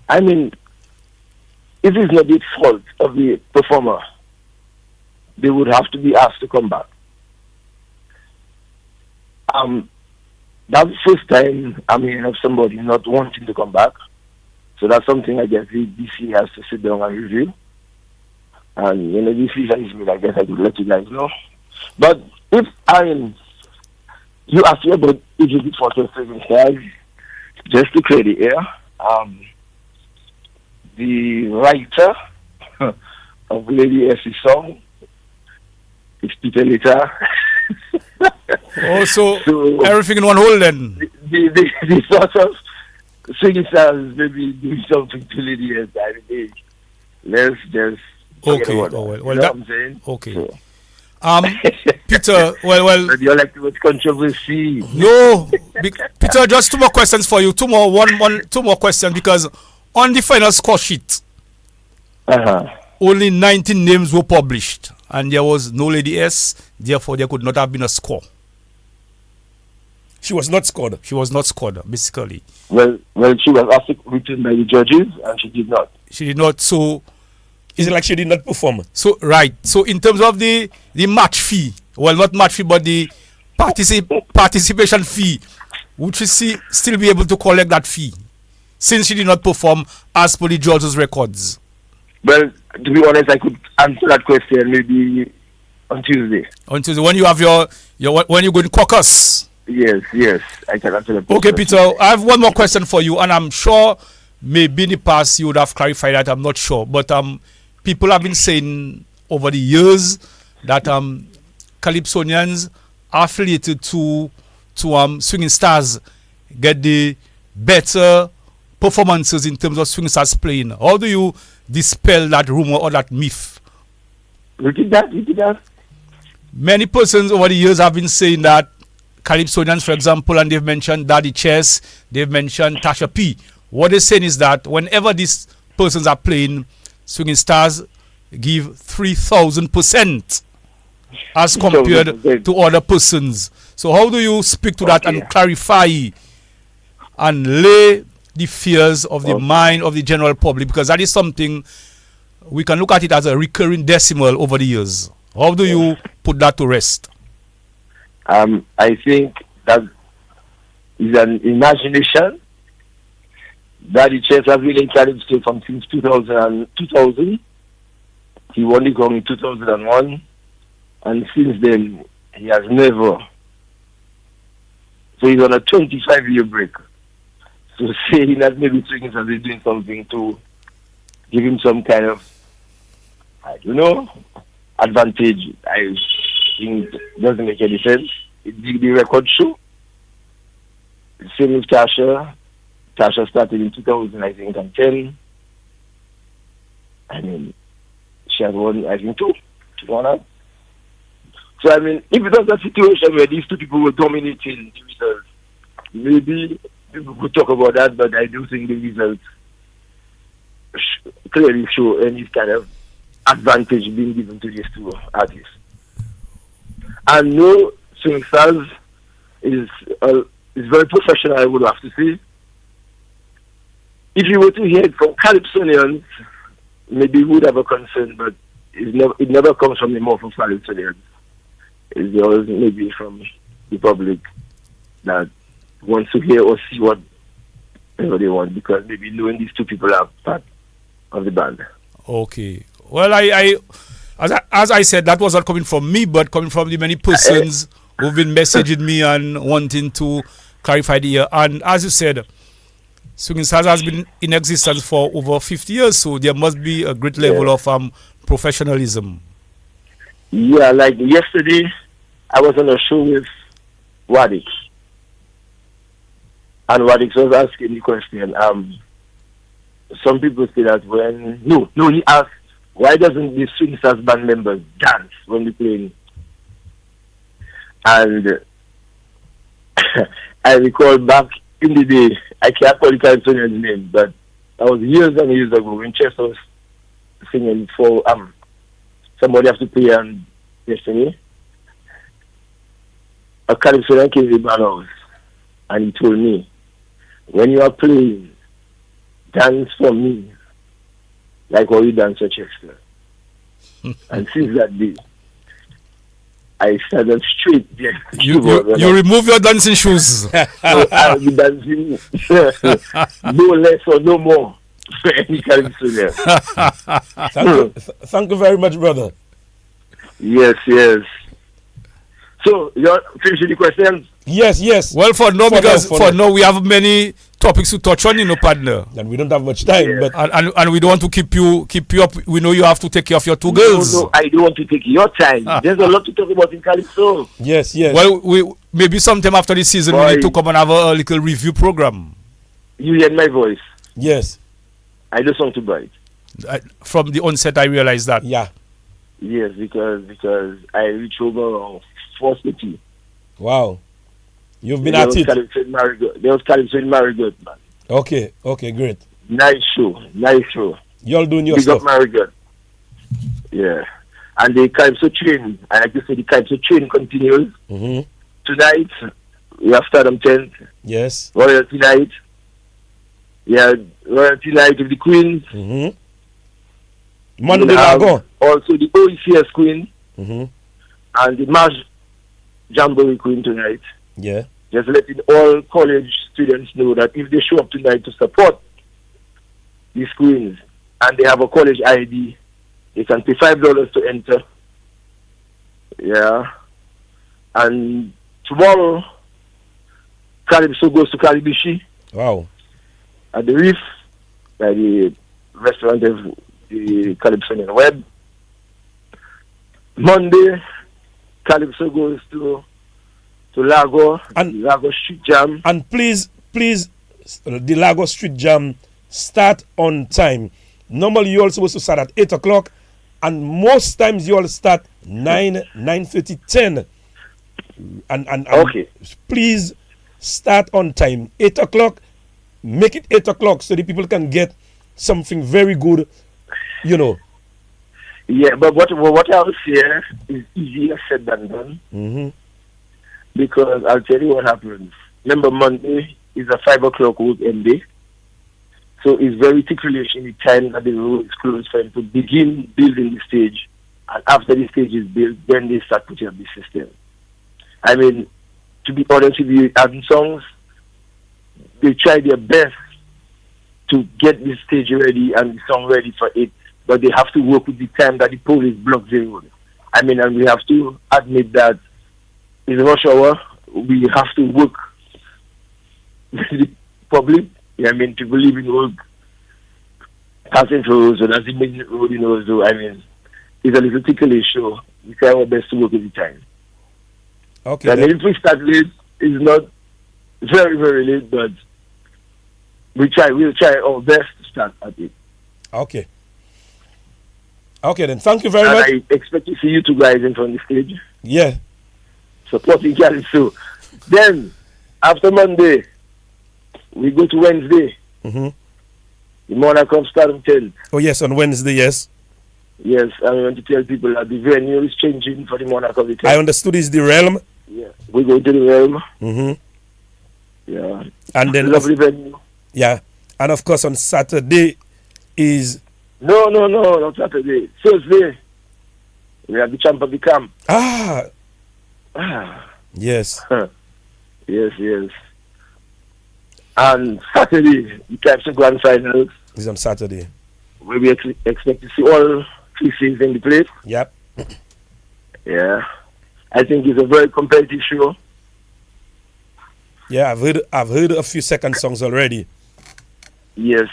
[SPEAKER 14] I mean, it is not the fault of the performer. They would have to be asked to come back. That's the first time I'm hearing of somebody not wanting to come back. So that's something I guess the DC has to sit down and review. And, this is me, I guess I could let you guys know. But if you ask me about if you did for just to clear the air, the writer of Lady S.'s song is Peter Later.
[SPEAKER 3] So everything in one hole then?
[SPEAKER 14] The sort of Swinging Stars maybe doing something to Lady S. I mean, let's just
[SPEAKER 3] okay.
[SPEAKER 14] What I'm saying?
[SPEAKER 3] Okay. So, Peter,
[SPEAKER 14] but you're like too much controversy.
[SPEAKER 3] No, Peter, just two more questions for you. Two more questions, because on the final score sheet, only 19 names were published, and there was no Lady S. Therefore, there could not have been a score.
[SPEAKER 2] She was not scored.
[SPEAKER 3] She was not scored, basically.
[SPEAKER 14] Well, she was asked written by the judges, and she did not.
[SPEAKER 3] She did not. So,
[SPEAKER 2] is it like she did not perform?
[SPEAKER 3] So, right. So, in terms of the match fee, well, not match fee, but the participation fee, would she still be able to collect that fee, since she did not perform as per the judges' records?
[SPEAKER 14] Well, to be honest, I could answer that question maybe on Tuesday.
[SPEAKER 3] On Tuesday, when you have when you go to caucus.
[SPEAKER 14] Yes, I can answer that question.
[SPEAKER 3] Okay, Peter, I have one more question for you, and I'm sure maybe in the past you would have clarified that. I'm not sure, but people have been saying over the years that Calypsonians affiliated to Swinging Stars get the better performances in terms of Swinging Stars playing. How do you dispel that rumor or that myth?
[SPEAKER 14] Repeat that.
[SPEAKER 3] Many persons over the years have been saying that Calypsonians, for example, and they've mentioned Daddy Chess, they've mentioned Tasha P. What they're saying is that whenever these persons are playing, Swinging Stars give 3,000% as compared to other persons. So how do you speak to that and clarify and lay the fears of the mind of the general public? Because that is something we can look at it as a recurring decimal over the years. How do you put that to rest?
[SPEAKER 14] I think that is an imagination. Daddy Chess has been in Calypso from since 2000. He won the gong in 2001, and since then he has never. So he's on a 25-year break. So saying that maybe Swinging Stars is doing something to give him some kind of, I don't know, advantage, I think doesn't make any sense. The record show. Same with Tasha. Tasha started in 2000, I think, and 10. I mean, she has won, I think, two honors. So, I mean, if it was a situation where these two people were dominating the results, maybe people could talk about that, but I do think the results clearly show any kind of advantage being given to these two artists. And no, Swinging Stars is very professional, I would have to say. if you were to hear it from Calypsonians, maybe we would have a concern, but it never comes from the mouth of Calypsonians. It's always maybe from the public that wants to hear or see whatever they want, because maybe knowing these two people are part of the band.
[SPEAKER 3] Okay. Well, as I said, that was not coming from me, but coming from the many persons who've been messaging me and wanting to clarify the year. And as you said, Swinging Stars has been in existence for over 50 years, so there must be a great level of professionalism.
[SPEAKER 14] Yeah, like yesterday, I was on a show with Wadix. And Wadix was asking the question. Some people say that he asked, why doesn't the Swing Stars band members dance when they playing? And I recall back in the day, I can't call the Calypsonian's name, but that was years and years ago when Chester was singing for Somebody Have to Pay and Destiny. A Calypsonian came to the band house and he told me, when you are playing, dance for me like how you dance for Chester. And since that day, I started straight there.
[SPEAKER 3] You remove your dancing shoes.
[SPEAKER 14] So I'll be dancing no less or no more for any Calypsonian.
[SPEAKER 2] Thank you very much, brother.
[SPEAKER 14] Yes. So, you're finishing the questions?
[SPEAKER 2] Yes.
[SPEAKER 3] Well, for now, we have many topics to touch on, partner.
[SPEAKER 2] And we don't have much time, but
[SPEAKER 3] and we don't want to keep you up. We know you have to take care of your two girls.
[SPEAKER 14] No, I don't want to take your time. There's a lot to talk about in Calypso.
[SPEAKER 2] Yes.
[SPEAKER 3] Well, we maybe sometime after the season we need to come and have a little review program.
[SPEAKER 14] You hear my voice?
[SPEAKER 2] Yes.
[SPEAKER 14] I just want to bite.
[SPEAKER 3] From the onset, I realized that.
[SPEAKER 2] Yeah.
[SPEAKER 14] Yes, because I reach over around 4:30.
[SPEAKER 2] Wow. You've been at it.
[SPEAKER 14] There was Calypso in Marigot, man.
[SPEAKER 2] Okay, great.
[SPEAKER 14] Nice show.
[SPEAKER 2] Y'all doing your
[SPEAKER 14] Big
[SPEAKER 2] stuff.
[SPEAKER 14] Up Marigot. Yeah. And the Calypso train, I like to say the Calypso train continues.
[SPEAKER 2] Mm-hmm.
[SPEAKER 14] Tonight, we have Stardom 10th.
[SPEAKER 2] Yes.
[SPEAKER 14] Royalty Night. Yeah, Royalty Night with the Queens.
[SPEAKER 2] Mm-hmm. Monday Lago.
[SPEAKER 14] Also the OECS Queen.
[SPEAKER 2] Mm-hmm.
[SPEAKER 14] And the March Jamboree Queen tonight.
[SPEAKER 2] Yeah.
[SPEAKER 14] Just letting all college students know that if they show up tonight to support these queens and they have a college ID, they can pay $5 to enter. Yeah. And tomorrow, Calypso goes to Calibishi.
[SPEAKER 2] Wow.
[SPEAKER 14] At the Reef, by the restaurant of the Calypsonian Web. Monday, Calypso goes to Lago, and Lago Street Jam.
[SPEAKER 2] And please, the Lago Street Jam start on time. Normally, you're supposed to start at 8 o'clock, and most times you all start 9:30, 10. And
[SPEAKER 14] okay.
[SPEAKER 2] Please start on time. 8 o'clock, make it 8 o'clock so the people can get something very good,
[SPEAKER 14] Yeah, but what I would say is easier said than done.
[SPEAKER 2] Mm-hmm.
[SPEAKER 14] Because I'll tell you what happens. Remember, Monday is a 5 o'clock weekend day. So it's very ticklish in the time that the road is closed for them to begin building the stage. And after the stage is built, then they start putting up the system. I mean, to be honest with you, having songs, they try their best to get the stage ready and the song ready for it. But they have to work with the time that the police block the road. I mean, and we have to admit that in rush hour, we have to work with the public. I mean, to believe in work, passing through, so that's the main road, so I mean, it's a little ticklish, so we try our best to work with the time.
[SPEAKER 2] Okay.
[SPEAKER 14] And if we start late, it's not very, very late, but we'll try our best to start at it.
[SPEAKER 2] Okay. Okay, then. Thank you very much.
[SPEAKER 14] I expect to see you two guys in front of the stage.
[SPEAKER 2] Yeah.
[SPEAKER 14] Supporting Calypso. Then, after Monday, we go to Wednesday.
[SPEAKER 2] Mm-hmm.
[SPEAKER 14] The Monarch of Stardom 10th.
[SPEAKER 2] Oh, yes, on Wednesday, yes.
[SPEAKER 14] Yes, I want to tell people that the venue is changing for the Monarch of the 10th.
[SPEAKER 2] I understood it's the Realm.
[SPEAKER 14] Yeah, we go to the Realm.
[SPEAKER 2] Mm-hmm.
[SPEAKER 14] Yeah.
[SPEAKER 2] And then...
[SPEAKER 14] Lovely venue.
[SPEAKER 2] Yeah. And of course, on Saturday is...
[SPEAKER 14] No, not Saturday. Thursday, we have the champ of the camp.
[SPEAKER 2] Yes.
[SPEAKER 14] Yes. And Saturday, the Calypso Grand Finals.
[SPEAKER 2] Is on Saturday.
[SPEAKER 14] We expect to see all 3 scenes in the place.
[SPEAKER 2] Yep.
[SPEAKER 14] Yeah. I think it's a very competitive show.
[SPEAKER 2] Yeah, I've heard a few second songs already.
[SPEAKER 14] Yes.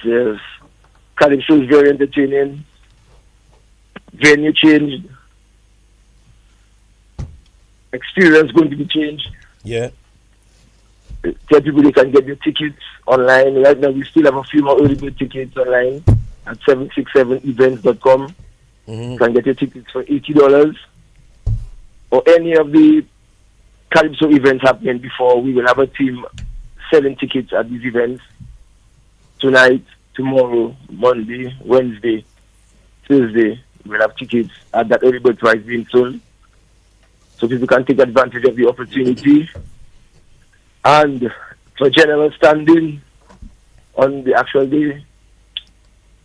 [SPEAKER 14] Calypso is very entertaining. Venue changed. Experience going to be changed.
[SPEAKER 2] Yeah.
[SPEAKER 14] Tell people they can get their tickets online. Right now, we still have a few more early bird tickets online at 767events.com. You can get your tickets for $80. Or any of the Calypso events happening before, we will have a team selling tickets at these events. Tonight, tomorrow, Monday, Wednesday, Thursday, we'll have tickets at that early bird price being sold. So people can take advantage of the opportunity. And for general standing on the actual day,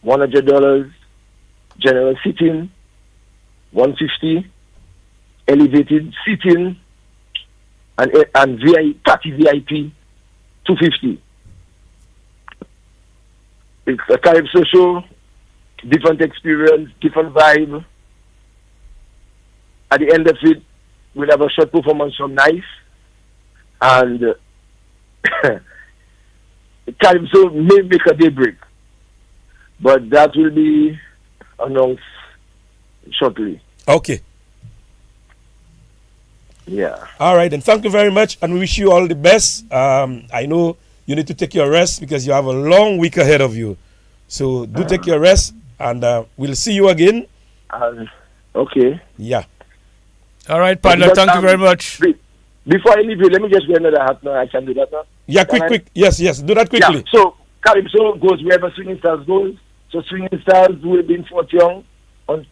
[SPEAKER 14] $100, general sitting, $150, elevated seating, and party VIP, $250. It's a Calypso show, different experience, different vibe. At the end of it, we'll have a short performance from Nice, and Calypso may make a daybreak, but that will be announced shortly.
[SPEAKER 2] Okay.
[SPEAKER 14] Yeah.
[SPEAKER 2] All right, and thank you very much, and we wish you all the best. I know you need to take your rest because you have a long week ahead of you. So do take your rest, and we'll see you again.
[SPEAKER 14] Okay.
[SPEAKER 2] Yeah.
[SPEAKER 3] All right, partner. Thank you very much.
[SPEAKER 14] Before I leave you, let me just get another hat now. I can do that now.
[SPEAKER 2] Yeah, quick. Yes. Do that quickly.
[SPEAKER 14] Yeah, so Calypso goes wherever Swinging Stars goes. So Swinging Stars will be in Fort Young on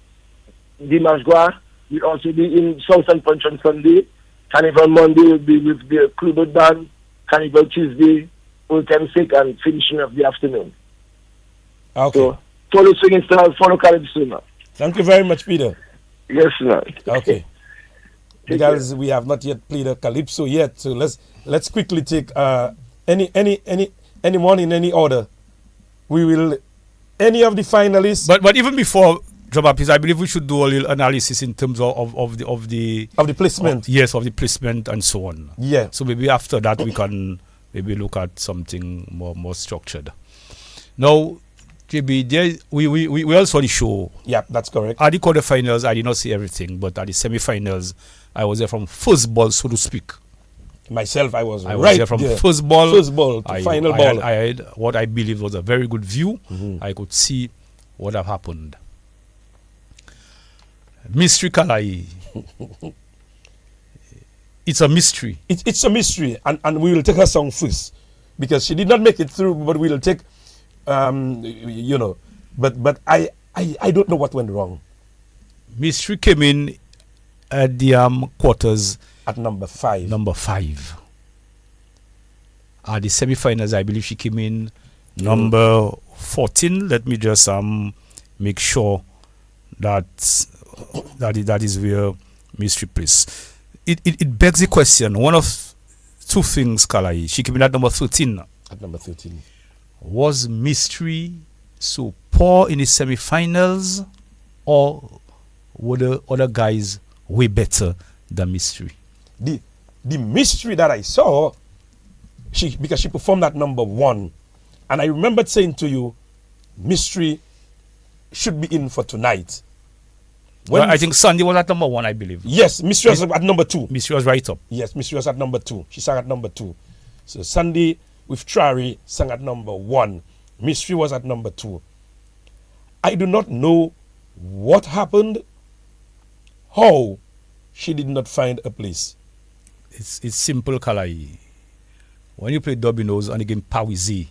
[SPEAKER 14] Dimanche Gras. We'll also be in Southern Punch on Sunday. Carnival Monday will be with the Clubber Band. Carnival Tuesday, Old Time Sick, and finishing of the afternoon.
[SPEAKER 2] Okay.
[SPEAKER 14] So follow Swinging Stars, follow Calypso now.
[SPEAKER 2] Thank you very much, Peter.
[SPEAKER 14] Yes, sir.
[SPEAKER 2] Okay. Because we have not yet played a Calypso yet, so let's quickly take anyone in any order. We will any of the finalists.
[SPEAKER 3] But even before Jobapis, I believe we should do a little analysis in terms of the
[SPEAKER 2] placement.
[SPEAKER 3] Yes, of the placement and so on.
[SPEAKER 2] Yeah.
[SPEAKER 3] So maybe after that we can maybe look at something more structured. Now, JB, we also the show.
[SPEAKER 2] Yeah, that's correct.
[SPEAKER 3] At the quarterfinals, I did not see everything, but at the semi-finals, I was there from first ball, so to speak.
[SPEAKER 2] Myself, I was
[SPEAKER 3] there from first ball
[SPEAKER 2] to final ball.
[SPEAKER 3] I had what I believe was a very good view. I could see what have happened. Mystery Kalai. It's a mystery.
[SPEAKER 2] It's a mystery, and we will take her song first because she did not make it through. But we will take, But I don't know what went wrong.
[SPEAKER 3] Mystery came in at the quarters
[SPEAKER 2] at number 5.
[SPEAKER 3] Number 5. At the semi-finals, I believe she came in number 14. Let me just make sure that is where Mystery plays. It begs the question. One of two things, Kalai. She came in at number 13.
[SPEAKER 2] At number 13.
[SPEAKER 3] Was Mystery so poor in the semi-finals, or were the other guys way better than Mystery?
[SPEAKER 2] The Mystery that I saw, because she performed at number 1, and I remembered saying to you, Mystery should be in for tonight.
[SPEAKER 3] I think Sandy was at number 1, I believe.
[SPEAKER 2] Yes, Mystery was at number 2.
[SPEAKER 3] Mystery was right up.
[SPEAKER 2] Yes, Mystery was at number 2. She sang at number 2. So Sandy with Trari sang at number 1. Mystery was at number 2. I do not know what happened, how she did not find a place.
[SPEAKER 3] It's simple, Kalai. When you play dominoes on the game Pawizi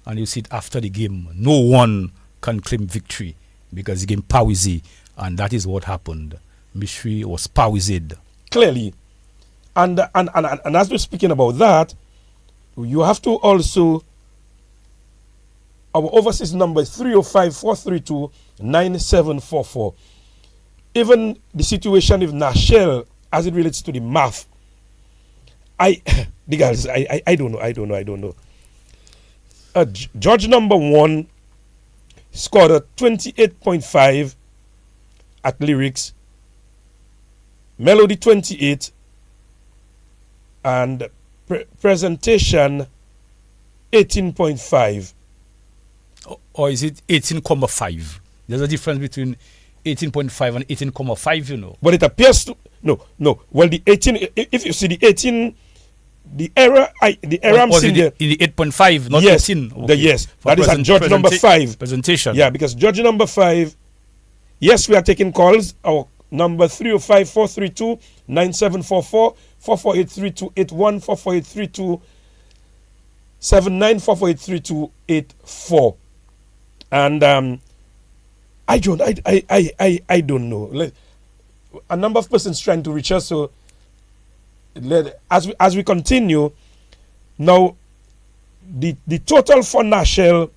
[SPEAKER 3] and you sit after the game, no one can claim victory because the game Pawizi, and that is what happened. Mystery was Pawized.
[SPEAKER 2] Clearly. And as we're speaking about that, you have to also Our overseas number is 305-432-9744. Even the situation with Nashel as it relates to the math, the guys, I don't know. Judge number 1 scored a 28.5 at lyrics, melody 28, and presentation 18.5.
[SPEAKER 3] Or is it 18.5? There's a difference between 18.5 and 18.5, you know.
[SPEAKER 2] But it appears to no. Well, the 18. If you see the 18, the error I'm seeing there
[SPEAKER 3] in the 8.5, not
[SPEAKER 2] yes,
[SPEAKER 3] 18.
[SPEAKER 2] Okay. Yes, that is at judge number 5.
[SPEAKER 3] Presentation.
[SPEAKER 2] Yeah, because judge number 5. Yes, we are taking calls. Our number 305-432-9744, 448-3281, 448-3279, 448-3284. And I don't know. A number of persons trying to reach us. So as we continue, now the total for Nashel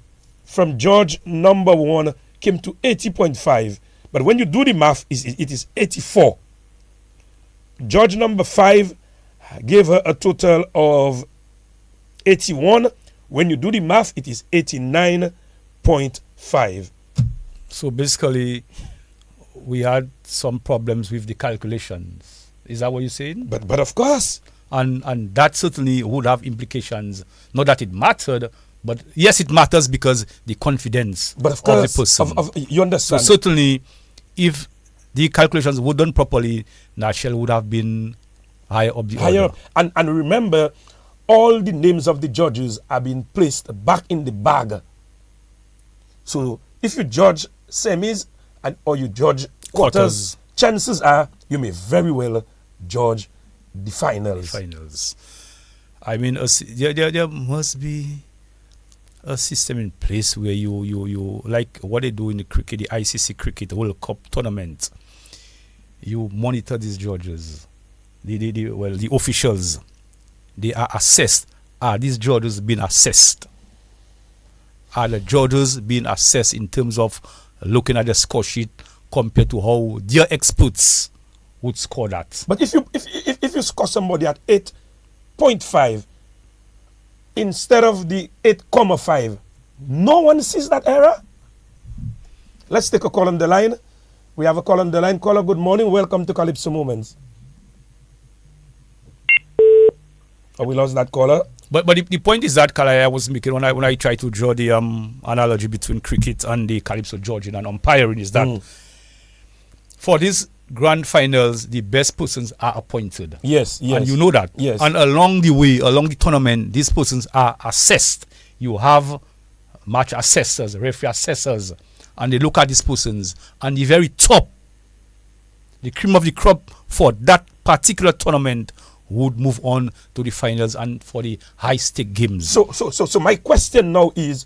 [SPEAKER 2] from George number 1 came to 80.5. But when you do the math, it is 84. George number 5 gave her a total of 81. When you do the math, it is 89.5.
[SPEAKER 3] So basically, we had some problems with the calculations. Is that what you're saying?
[SPEAKER 2] But of course.
[SPEAKER 3] And that certainly would have implications. Not that it mattered, but yes, it matters because the confidence
[SPEAKER 2] but of course,
[SPEAKER 3] of the person.
[SPEAKER 2] You understand.
[SPEAKER 3] So certainly, if the calculations were done properly, Nashel would have been higher up the order.
[SPEAKER 2] And remember, all the names of the judges are being placed back in the bag. So if you judge semis or you judge quarters, chances are you may very well judge the finals.
[SPEAKER 3] I mean, there must be a system in place where you like what they do in the cricket, the ICC Cricket World Cup tournament. You monitor these judges, the officials. They are assessed. Are these judges being assessed? Are the judges being assessed in terms of looking at the score sheet compared to how their experts would score that?
[SPEAKER 2] But if you score somebody at 8.5 instead of the 8.5, no one sees that error. Let's take a call on the line. We have a call on the line. Caller, good morning. Welcome to Calypso Moments. Oh, we lost that caller.
[SPEAKER 3] But the point is that, Kala, I was making when I try to draw the analogy between cricket and the Calypso judging and umpiring is that for these grand finals, the best persons are appointed.
[SPEAKER 2] Yes.
[SPEAKER 3] And you know that.
[SPEAKER 2] Yes.
[SPEAKER 3] And along the way, along the tournament, these persons are assessed. You have match assessors, referee assessors, and they look at these persons. And the very top, the cream of the crop for that particular tournament would move on to the finals and for the high-stake games.
[SPEAKER 2] So my question now is,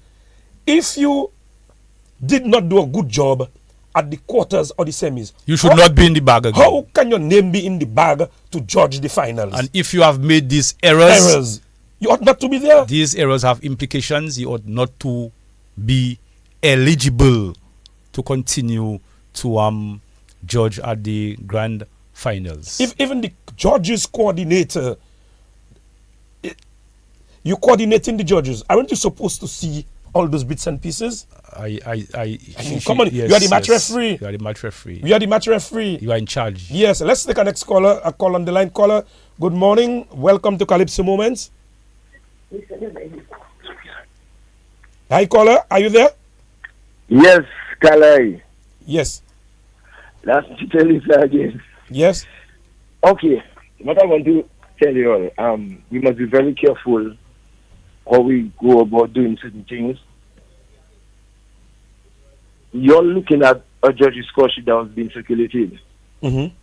[SPEAKER 2] if you did not do a good job at the quarters or the semis,
[SPEAKER 3] you should not be in the bag again.
[SPEAKER 2] How can your name be in the bag to judge the finals?
[SPEAKER 3] And if you have made these errors,
[SPEAKER 2] you ought not to be there.
[SPEAKER 3] These errors have implications. You ought not to be eligible to continue to judge at the grand finals.
[SPEAKER 2] If even the judges coordinator, you coordinating the judges, aren't you supposed to see all those bits and pieces?
[SPEAKER 3] I
[SPEAKER 2] mean, come on, yes, you are the match referee.
[SPEAKER 3] You are the match referee.
[SPEAKER 2] You are the match referee.
[SPEAKER 3] You are in charge.
[SPEAKER 2] Yes, let's take a next caller. A call on the line. Caller, good morning. Welcome to Calypso Moments. Hi, caller. Are you there?
[SPEAKER 14] Yes, Kalai.
[SPEAKER 2] Yes.
[SPEAKER 14] That's to tell you again.
[SPEAKER 2] Yes.
[SPEAKER 14] Okay. What I want to tell you all, we must be very careful how we go about doing certain things. You're looking at a judge's score sheet that was being circulated.
[SPEAKER 2] Mm-hmm.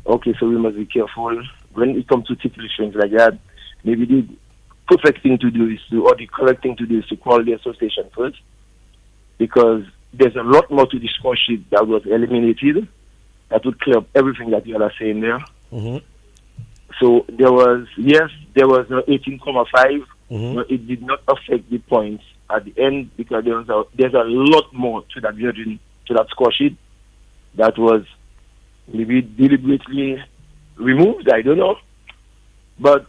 [SPEAKER 14] Okay, so we must be careful when it comes to stipulations like that. Maybe the perfect thing to do is or the correct thing to do is to call the association first, because there's a lot more to the score sheet that was eliminated that would clear up everything that you are saying there.
[SPEAKER 2] Mm-hmm.
[SPEAKER 14] So there was no 18.5,
[SPEAKER 2] mm-hmm.
[SPEAKER 14] but it did not affect the points at the end, because there's a lot more to that score sheet that was maybe deliberately removed. I don't know, but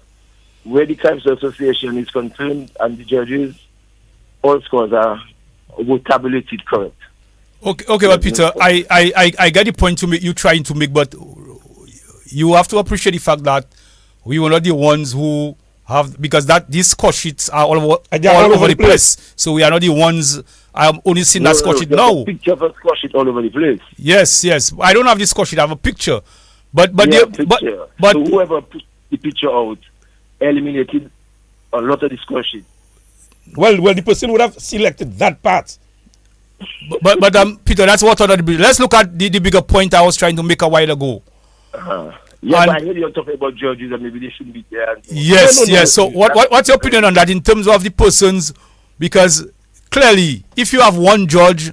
[SPEAKER 14] where the Calypso Association is concerned and the judges, all scores are tabulated correct.
[SPEAKER 3] Okay, well, Peter, I get the point you trying to make, but you have to appreciate the fact that we were not the ones who have, because these score sheets are all over the place. So we are not the ones. I'm only seeing that score sheet now.
[SPEAKER 14] A picture of a score sheet all over the place.
[SPEAKER 3] Yes. I don't have the score sheet. I have a picture, but
[SPEAKER 14] so whoever put the picture out eliminated a lot of the score sheet.
[SPEAKER 2] Well, the person would have selected that part.
[SPEAKER 3] But Peter, that's what other. Let's look at the bigger point I was trying to make a while ago.
[SPEAKER 14] But I heard you're talking about judges and maybe they shouldn't be there.
[SPEAKER 3] Yes. So what's your opinion on that in terms of the persons? Because clearly, if you have one judge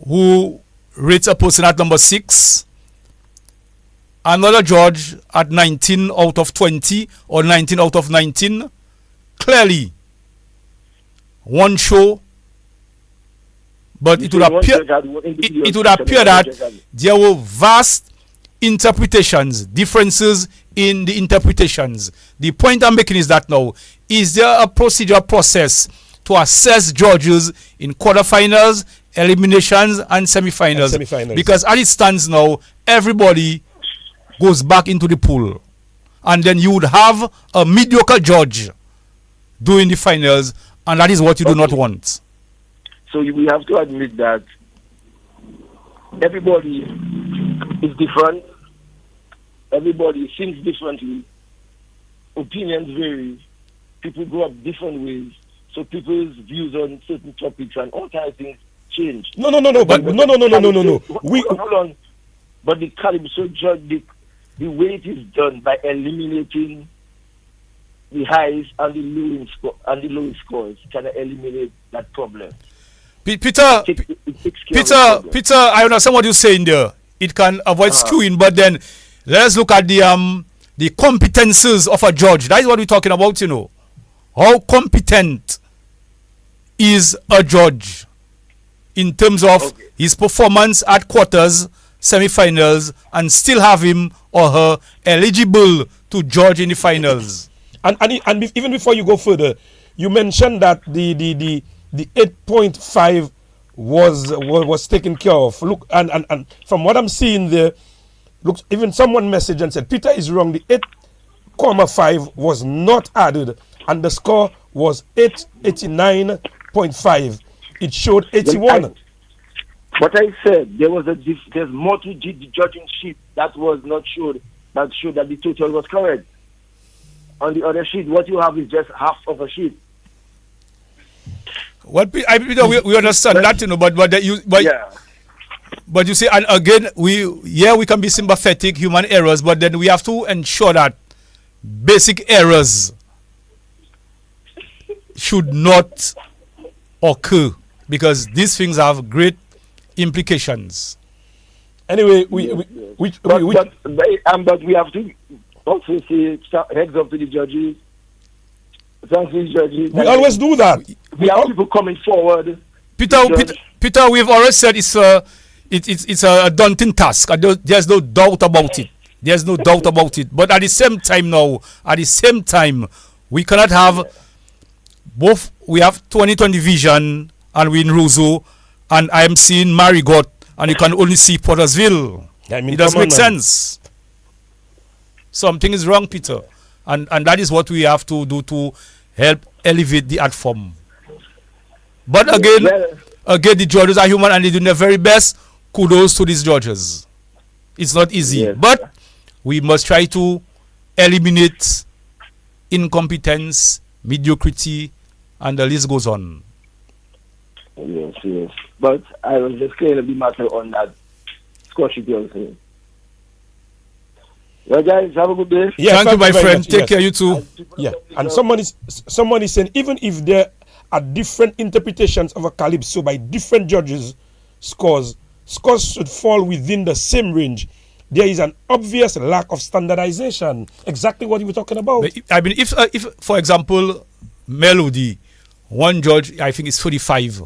[SPEAKER 3] who rates a person at number 6, another judge at 19 out of 20 or 19 out of 19, clearly one show. But it would appear that there were vast interpretations, differences in the interpretations. The point I'm making is that now, is there a process to assess judges in quarterfinals, eliminations, and semifinals? Because as it stands now, everybody goes back into the pool. And then you would have a mediocre judge doing the finals, and that is what you do not want.
[SPEAKER 14] So we have to admit that everybody is different. Everybody thinks differently. Opinions vary. People grow up different ways. So people's views on certain topics and all kinds of things change.
[SPEAKER 2] No.
[SPEAKER 14] Hold on. But the Calypso judge, the way it is done by eliminating the highs and the lowest scores can eliminate that problem.
[SPEAKER 3] Peter, I understand what you're saying there. It can avoid skewing, but then let's look at the competences of a judge. That is what we're talking about, you know. How competent is a judge in terms of his performance at quarters, semi-finals, and still have him or her eligible to judge in the finals?
[SPEAKER 2] And even before you go further, you mentioned that the 8.5 was taken care of. Look, and from what I'm seeing there, look, even someone messaged and said Peter is wrong. The 8.5 was not added, and the score was 89.5. It showed 81.
[SPEAKER 14] But I said there's more to the judging sheet that was not showed. That showed that the total was correct. On the other sheet, what you have is just half of a sheet.
[SPEAKER 3] Well, we understand that, you know, but you see, and again, we can be sympathetic, human errors, but then we have to ensure that basic errors should not occur, because these things have great implications.
[SPEAKER 2] Anyway,
[SPEAKER 14] but we have to also say heads up to the judges.
[SPEAKER 2] We always do that.
[SPEAKER 14] We have people coming forward.
[SPEAKER 3] Peter, we've already said it's a daunting task. There's no doubt about it. There's no doubt about it. But at the same time, we cannot have both. We have 2020 vision, and we in Roseau, and I am seeing Marigot, and you can only see Pottersville. It doesn't make sense. Something is wrong, Peter. And that is what we have to do to help elevate the art form. But again, the judges are human and they do their very best. Kudos to these judges. It's not easy, but we must try to eliminate incompetence, mediocrity, and the list goes on.
[SPEAKER 14] Yes. But I was just clear the matter on that score sheet you're saying. Well, guys, have a good day.
[SPEAKER 3] Yeah, thank you, my friend. Take care, you too.
[SPEAKER 2] Yeah, and someone is saying even if there are different interpretations of a Calypso by different judges, scores should fall within the same range. There is an obvious lack of standardization. Exactly what you were talking about.
[SPEAKER 3] I mean, if for example, Melody one judge, I think it's 35.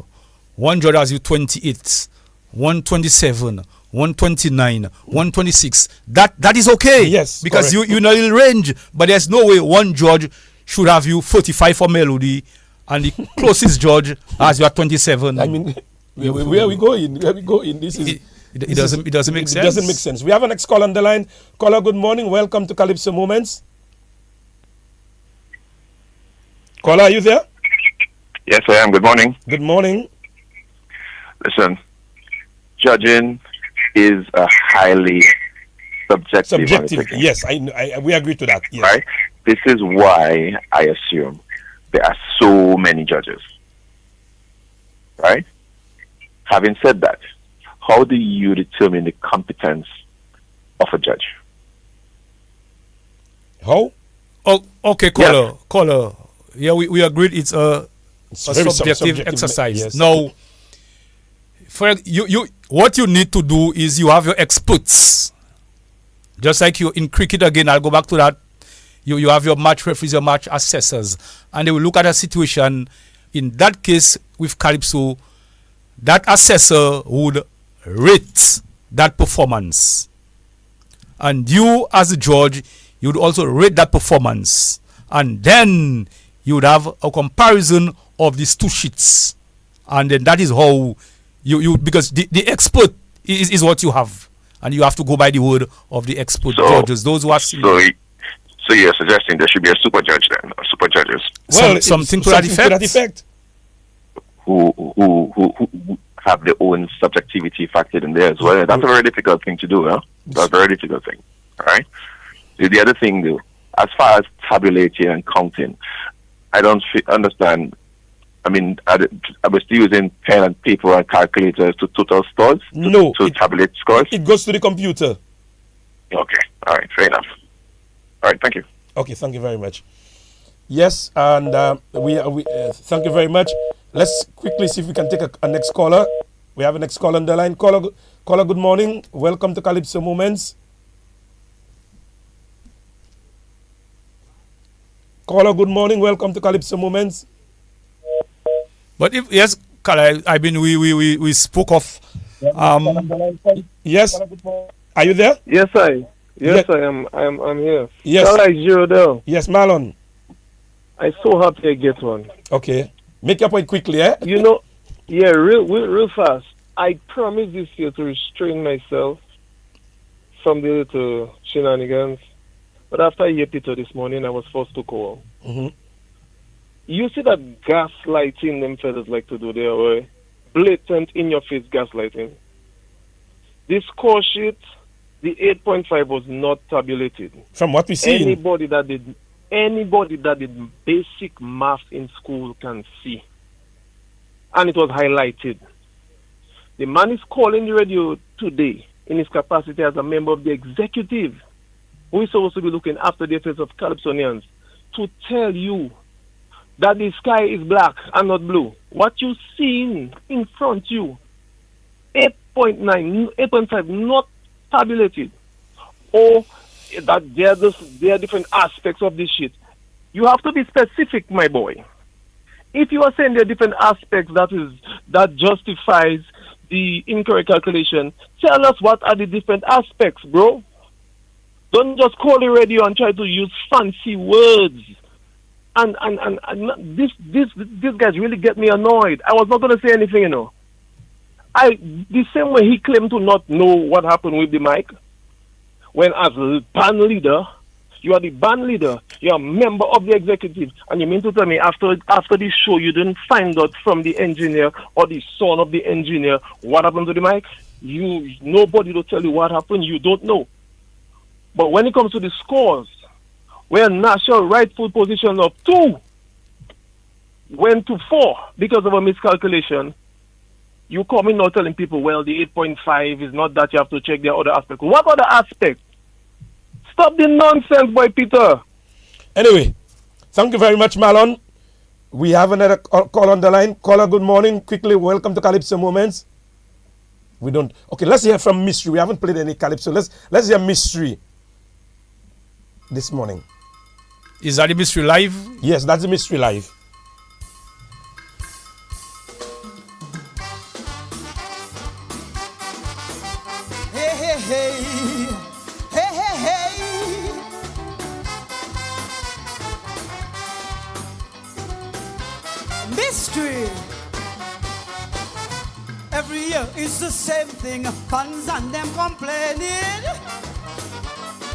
[SPEAKER 3] One judge has you 28, 127, 129, 126. That is okay.
[SPEAKER 2] Yes,
[SPEAKER 3] because
[SPEAKER 2] correct.
[SPEAKER 3] you know the range, but there's no way one judge should have you 45 for melody, and the closest judge has you at 27.
[SPEAKER 2] I mean, where we going? Where we going? This is.
[SPEAKER 3] It doesn't make sense.
[SPEAKER 2] It doesn't make sense. We have a next call on the line. Caller, good morning. Welcome to Calypso Moments. Caller, are you there?
[SPEAKER 15] Yes, I am. Good morning.
[SPEAKER 2] Good morning.
[SPEAKER 15] Listen, judging is a highly subjective.
[SPEAKER 2] Yes, we agree to that. Yes.
[SPEAKER 15] Right? This is why I assume there are so many judges. Right? Having said that, how do you determine the competence of a judge?
[SPEAKER 2] How?
[SPEAKER 3] Oh, okay, caller. Yeah, we agreed it's a subjective exercise.
[SPEAKER 2] Yes.
[SPEAKER 3] Now, for you, what you need to do is you have your experts. Just like you in cricket again, I'll go back to that. You have your match referees, your match assessors, and they will look at a situation. In that case, with Calypso, that assessor would rate that performance, and you as a judge, you would also rate that performance, and then you would have a comparison of these two sheets, and then that is how you because the expert is what you have, and you have to go by the word of the expert judges, those who are senior.
[SPEAKER 15] So you're suggesting there should be a super judge then, or super judges?
[SPEAKER 3] Well, something to that effect.
[SPEAKER 15] Who have their own subjectivity factored in there as well. That's a very difficult thing to do, huh? That's a very difficult thing, all right? The other thing, though, as far as tabulating and counting, I don't understand. I mean, are we still using pen and paper and calculators to total scores? To tabulate scores?
[SPEAKER 2] It goes to the computer.
[SPEAKER 15] Okay, all right, fair enough. All right, thank you.
[SPEAKER 2] Okay, thank you very much. Yes, and we thank you very much. Let's quickly see if we can take a next caller. We have a next caller on the line. Caller, good morning. Welcome to Calypso Moments. Caller, good morning. Welcome to Calypso Moments.
[SPEAKER 3] But if yes, caller, I mean we spoke of
[SPEAKER 2] yes. Are you there?
[SPEAKER 16] Yes, I am. I'm here.
[SPEAKER 2] Yes. Yes, Marlon.
[SPEAKER 16] I'm so happy I get one.
[SPEAKER 2] Okay. Make your point quickly, eh?
[SPEAKER 16] You know, yeah, real fast. I promise this year to restrain myself from the little shenanigans. But after I hear Peter this morning, I was forced to call.
[SPEAKER 2] Mm-hmm.
[SPEAKER 16] You see that gaslighting them fellas like to do their way? Blatant, in-your-face gaslighting. This score sheet, the 8.5 was not tabulated.
[SPEAKER 2] From what we see.
[SPEAKER 16] Anybody that did basic math in school can see. And it was highlighted. The man is calling the radio today in his capacity as a member of the executive, who is supposed to be looking after the affairs of Calypsonians, to tell you that the sky is black and not blue. What you see in front of you, 8.9, 8.5 not tabulated. Or that there are different aspects of this shit. You have to be specific, my boy. If you are saying there are different aspects that justifies the incorrect calculation, tell us what are the different aspects, bro. Don't just call the radio and try to use fancy words. And this guys really get me annoyed. I was not going to say anything, you know. The same way he claimed to not know what happened with the mic, when as band leader, you are the band leader, you are a member of the executive, and you mean to tell me after this show you didn't find out from the engineer or the son of the engineer what happened to the mic? Nobody will tell you what happened, you don't know. But when it comes to the scores, where National rightful position of 2 went to 4 because of a miscalculation, you come in now telling people, well, the 8.5 is not that, you have to check the other aspect. What other aspect? Stop the nonsense, boy, Peter.
[SPEAKER 2] Anyway, thank you very much, Marlon. We have another call on the line. Caller, good morning. Quickly, welcome to Calypso Moments. We don't. Okay, let's hear from Mystery. We haven't played any Calypso. Let's hear Mystery this morning.
[SPEAKER 3] Is that the Mystery Live?
[SPEAKER 2] Yes, that's the Mystery Live.
[SPEAKER 17] mystery. Every year it's the same thing, fans and them complaining.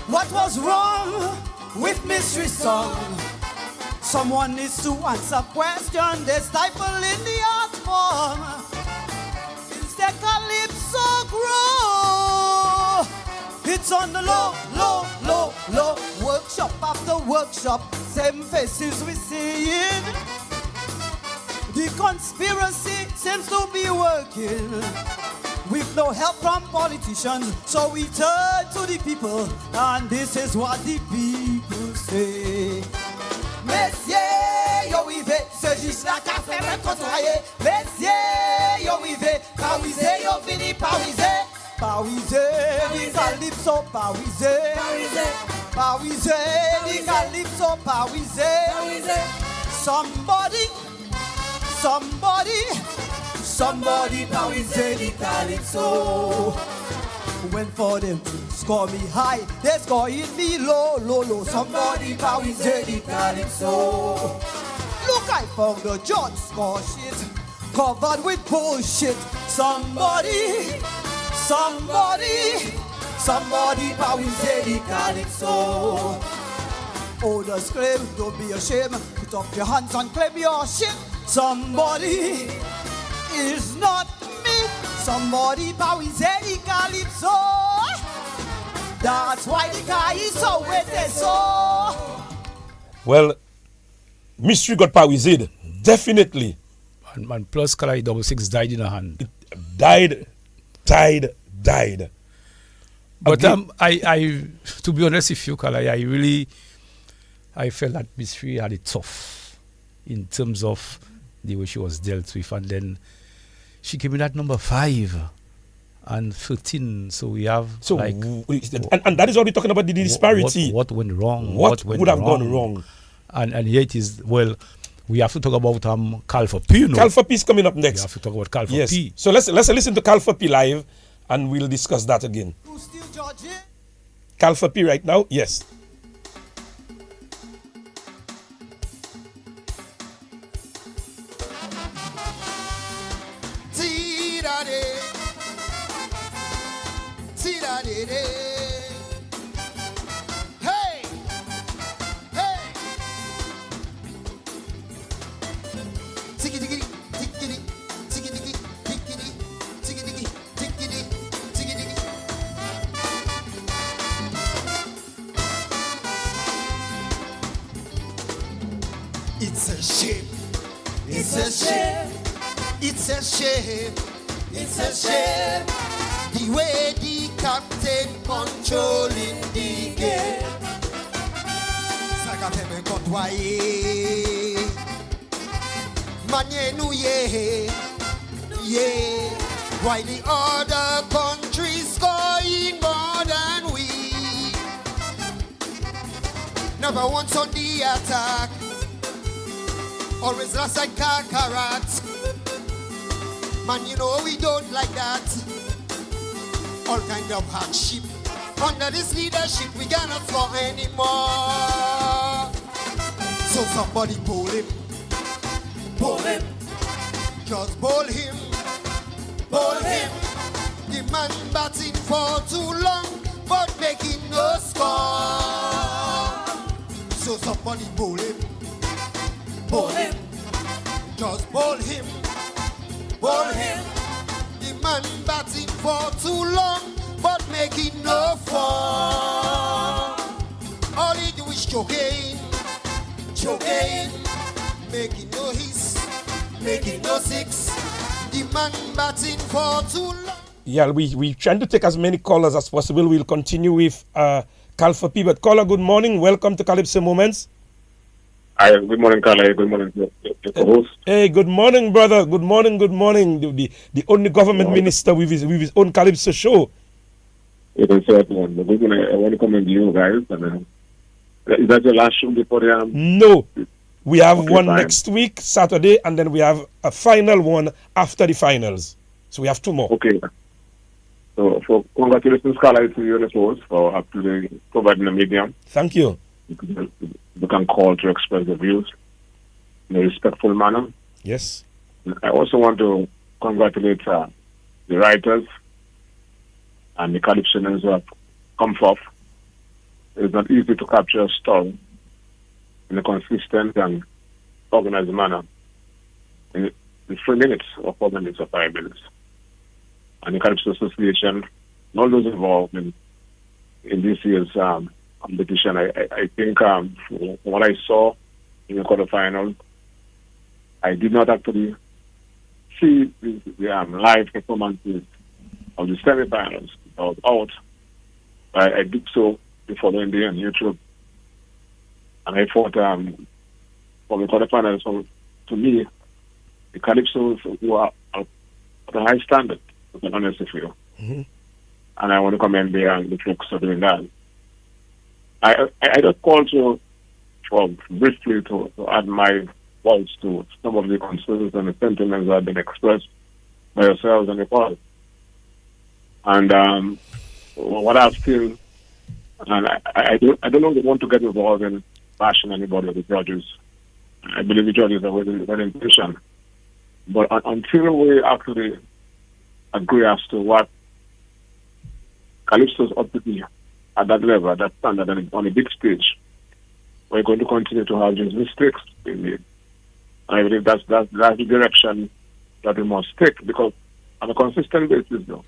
[SPEAKER 17] What was wrong with mystery song? Someone needs to answer question. They stifle in the art form. Since the Calypso grow, it's on the low, low, low, low. Workshop after workshop, same faces we seeing. The conspiracy seems to be working with no help from politicians. So we turn to the people, and this is what the people say. Messieurs, yo vive, c'est juste la café me côtoyer. Messieurs, yo vive, parisé, yo fini parisé. Parisé, di Calypso, parisé. Parisé, di Calypso, parisé. Somebody, parisé, di Calypso. When for them to score me high, they scoring me low, low, low. Somebody power the Calypso. Look, I found the judge score shit covered with bullshit. Somebody power the Calypso. Others claim, don't be ashamed. Put up your hands and claim your shit. Somebody is not me. Somebody powers the Calypso. That's why the guy is so wet and so.
[SPEAKER 2] Well, mystery got powers it, definitely.
[SPEAKER 3] And plus, Kala 66 died in a hand.
[SPEAKER 2] Died.
[SPEAKER 3] But I, to be honest with you, Kala, I felt that mystery had it tough in terms of the way she was dealt with, and then she came in at number 5 and 13. So we have
[SPEAKER 2] and that is what we're talking about, the disparity.
[SPEAKER 3] What went wrong?
[SPEAKER 2] What would have gone wrong?
[SPEAKER 3] And here it is. Well, we have to talk about Calfa P. No?
[SPEAKER 2] Calfa P is coming up next.
[SPEAKER 3] We have to talk about Calfa P.
[SPEAKER 2] So let's listen to Calfa P live, and we'll discuss that again. Calfa P right now, yes.
[SPEAKER 17] Hey! Hey! Tickety, tickety, tickety, tickety, tickety, tickety, tickety. It's a shame. It's a shame. It's a shame. It's a shame. The way the captain controlling the game. Ça fait me côtoyer. Manye nous yeah. While the other countries scoring more than we. Never once on the attack. Always last like Kakarats. Man, you know we don't like that. All kind of hardship. Under this leadership, we cannot score anymore. So somebody pull him. Just pull him. The man batting for too long, but making no score. So somebody pull him. Just pull him. The man batting for too long, but making no fall. All he do is choking, making no hiss, making no six. The man batting for too long.
[SPEAKER 2] Yeah, we trying to take as many callers as possible. We'll continue with Calfa P. But caller, good morning. Welcome to Calypso Moments.
[SPEAKER 18] Hi, good morning, Carla. Good morning, your co-host.
[SPEAKER 2] Hey, good morning, brother. Good morning. The only government minister with his own Calypso show.
[SPEAKER 18] It is one. I want to commend you guys. And, is that your last show before the
[SPEAKER 2] No. We have one
[SPEAKER 18] fine.
[SPEAKER 2] next week, Saturday, and then we have a final one after the finals. So we have 2 more.
[SPEAKER 18] Okay. So congratulations, Carla, to your host for actually providing the medium.
[SPEAKER 2] Thank you.
[SPEAKER 18] You can call to express the views in a respectful manner.
[SPEAKER 2] Yes.
[SPEAKER 18] I also want to congratulate the writers and the Calypsonians who have come forth. It's not easy to capture a story in a consistent and organized manner in 3 minutes or 4 minutes or 5 minutes. And the Calypso Association, and all those involved in this year's competition, I think from what I saw in the quarterfinals, I did not actually see the live performances of the semifinals. I was out. I did so before the day on YouTube. And I thought from the quarterfinals, to me, the Calypsos were at a high standard, to be honest with you.
[SPEAKER 2] Mm-hmm.
[SPEAKER 18] And I want to commend the folks for doing that. I just called you for briefly to add my voice to some of the concerns and the sentiments that have been expressed by yourselves and the call. And what I've seen, and I don't know if they want to get involved in bashing anybody of the judges. I believe the judges are well intentioned. But until we actually agree as to what Calypso's ought to be at that level, at that standard, and on a big stage, we're going to continue to have these mistakes being made. I believe that's the direction that we must take, because on a consistent basis, though,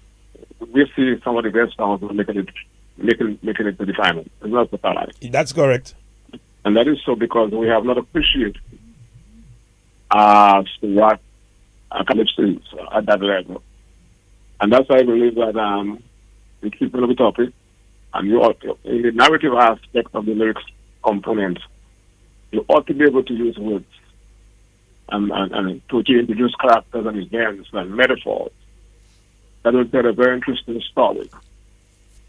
[SPEAKER 18] we see some of the best sounds making it to the final. It's not the lie.
[SPEAKER 2] That's correct.
[SPEAKER 18] And that is so because we have not appreciated as to what Calypso is at that level. And that's why I believe that we keep a little bit topic, and you ought to, in the narrative aspect of the lyrics component, you ought to be able to use words and to introduce characters and events and metaphors that will tell a very interesting story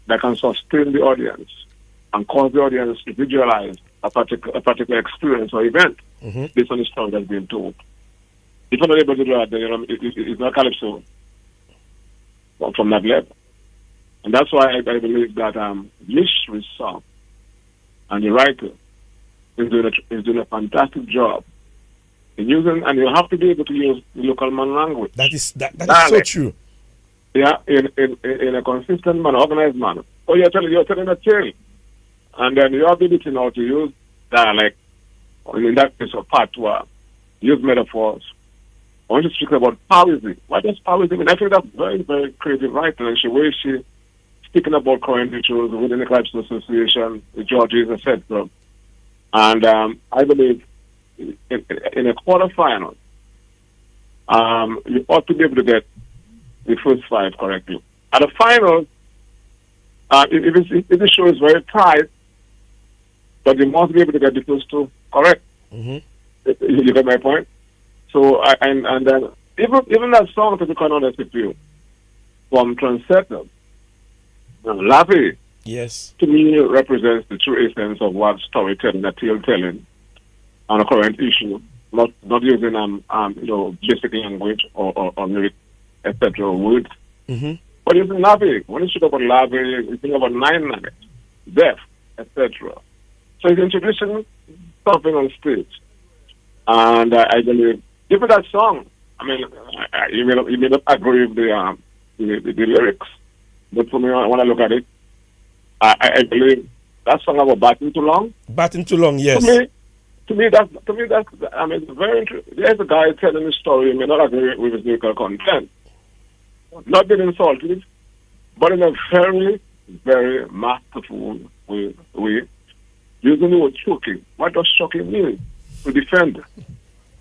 [SPEAKER 18] that can sustain the audience and cause the audience to visualize a particular experience or event based on the story that's being told. If you're not able to do that, then it's not Calypso from that level. And that's why I believe that Mystery Song and the writer is doing a fantastic job in using, and you have to be able to use the local man language.
[SPEAKER 2] That is so true.
[SPEAKER 18] Yeah, in a consistent manner, organized manner. Oh, you're telling a tale, and then your ability now to use dialect, or in that case, or patois, use metaphors. I want to speak about poesy. What does poesy mean? I think that's very, very creative writing, and she speaking about current rituals within the Calypso Association, the judges, etc. And I believe in a quarterfinal, you ought to be able to get the first 5 correctly. At the final, if the show is very tight, but you must be able to get the first 2 correct. You get my point? So, and then even that song, to be quite honest with you, from Trendsetter, Lavi,
[SPEAKER 2] yes,
[SPEAKER 18] to me represents the true essence of what storytelling, that tale telling on a current issue, not using basic language or lyric, etc. words. But using Lavi, when you speak about Lavi, you think about 9 minutes, death, etc. So it's introducing something on stage, and I believe even that song. I mean, you may not agree with the lyrics. But for me, when I look at it, I believe that song about batting too long.
[SPEAKER 2] Batting too long, yes.
[SPEAKER 18] To me, that's. I mean, very interesting. There's a guy telling a story. You may not agree with his lyrical content, not being insulted, but in a very, very masterful way. Using the word choking. What does choking mean? To defend.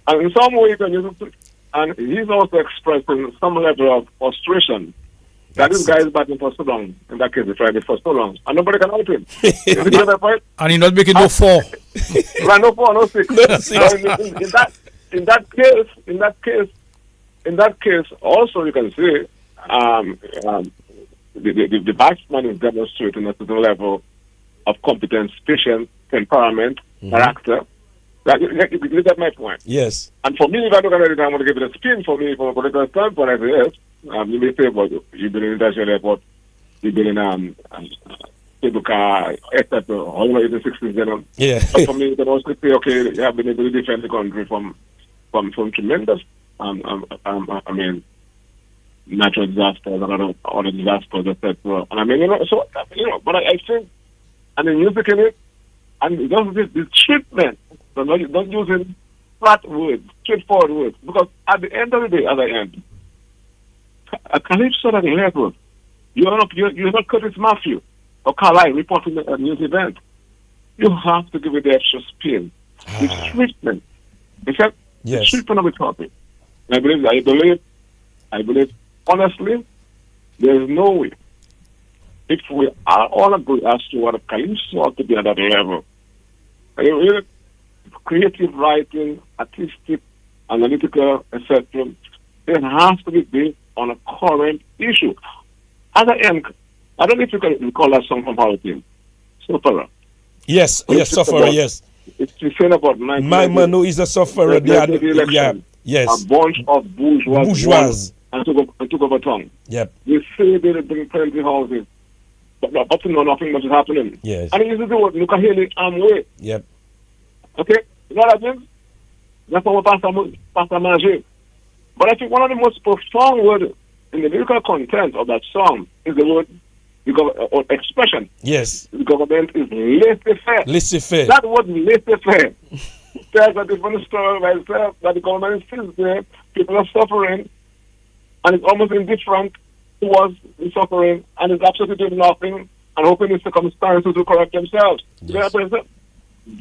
[SPEAKER 18] And in some way, you can use it. And he's also expressing some level of frustration. That this guy is batting for so long. In that case, he tried it for so long. And nobody can out him.
[SPEAKER 3] And he's not making no 4.
[SPEAKER 18] Right, no 4, no 6.
[SPEAKER 2] No 6.
[SPEAKER 18] In that case, also you can say the batsman is demonstrating a certain level of competence, patience, temperament, character. You get my point.
[SPEAKER 2] Yes.
[SPEAKER 18] And for me, if I look at it, I'm going to give it a spin. For me, from a political standpoint, I say yes. You may say, well, you've been in international airport, you've been in cable car, etc. All the way in the 60s.
[SPEAKER 2] Yeah.
[SPEAKER 18] But for me, you can also say, okay, you have been able to defend the country from from tremendous, I mean, natural disasters and other disasters, etc. And I mean, but I think, and the music in it, and just this treatment, so not using flat words, straightforward words, because at the end of the day, as I end, a Calypso at the level, you're not Curtis Matthew or Carlisle reporting a news event. You have to give it the extra spin. The treatment. In fact, the treatment of the topic. I believe, honestly, there is no way. If we are all agree as to what a Calypso ought to be at that level, creative writing, artistic, analytical, etc., it has to be based on a current issue. At the end, I don't know if you can recall that song from our team, Sufferer.
[SPEAKER 2] Yes, Sufferer, yes.
[SPEAKER 18] It's saying about
[SPEAKER 2] my man who is a sufferer. Yes.
[SPEAKER 18] A bunch of bourgeois and took over town.
[SPEAKER 2] Yep.
[SPEAKER 18] They say they bring plenty houses, but up to now nothing much is happening.
[SPEAKER 2] Yes.
[SPEAKER 18] And it is the word Nukaheli Amway.
[SPEAKER 2] Yep.
[SPEAKER 18] Okay? You know what I mean? That's what Pastor Manger. But I think one of the most profound words in the lyrical content of that song is the word or expression.
[SPEAKER 2] Yes.
[SPEAKER 18] The government is laissez-faire.
[SPEAKER 2] Laissez-faire.
[SPEAKER 18] That word laissez-faire tells a different story by itself, that the government is still there, people are suffering, and it's almost indifferent towards the suffering, and it's absolutely doing nothing, and hoping the circumstances will correct themselves. Yes.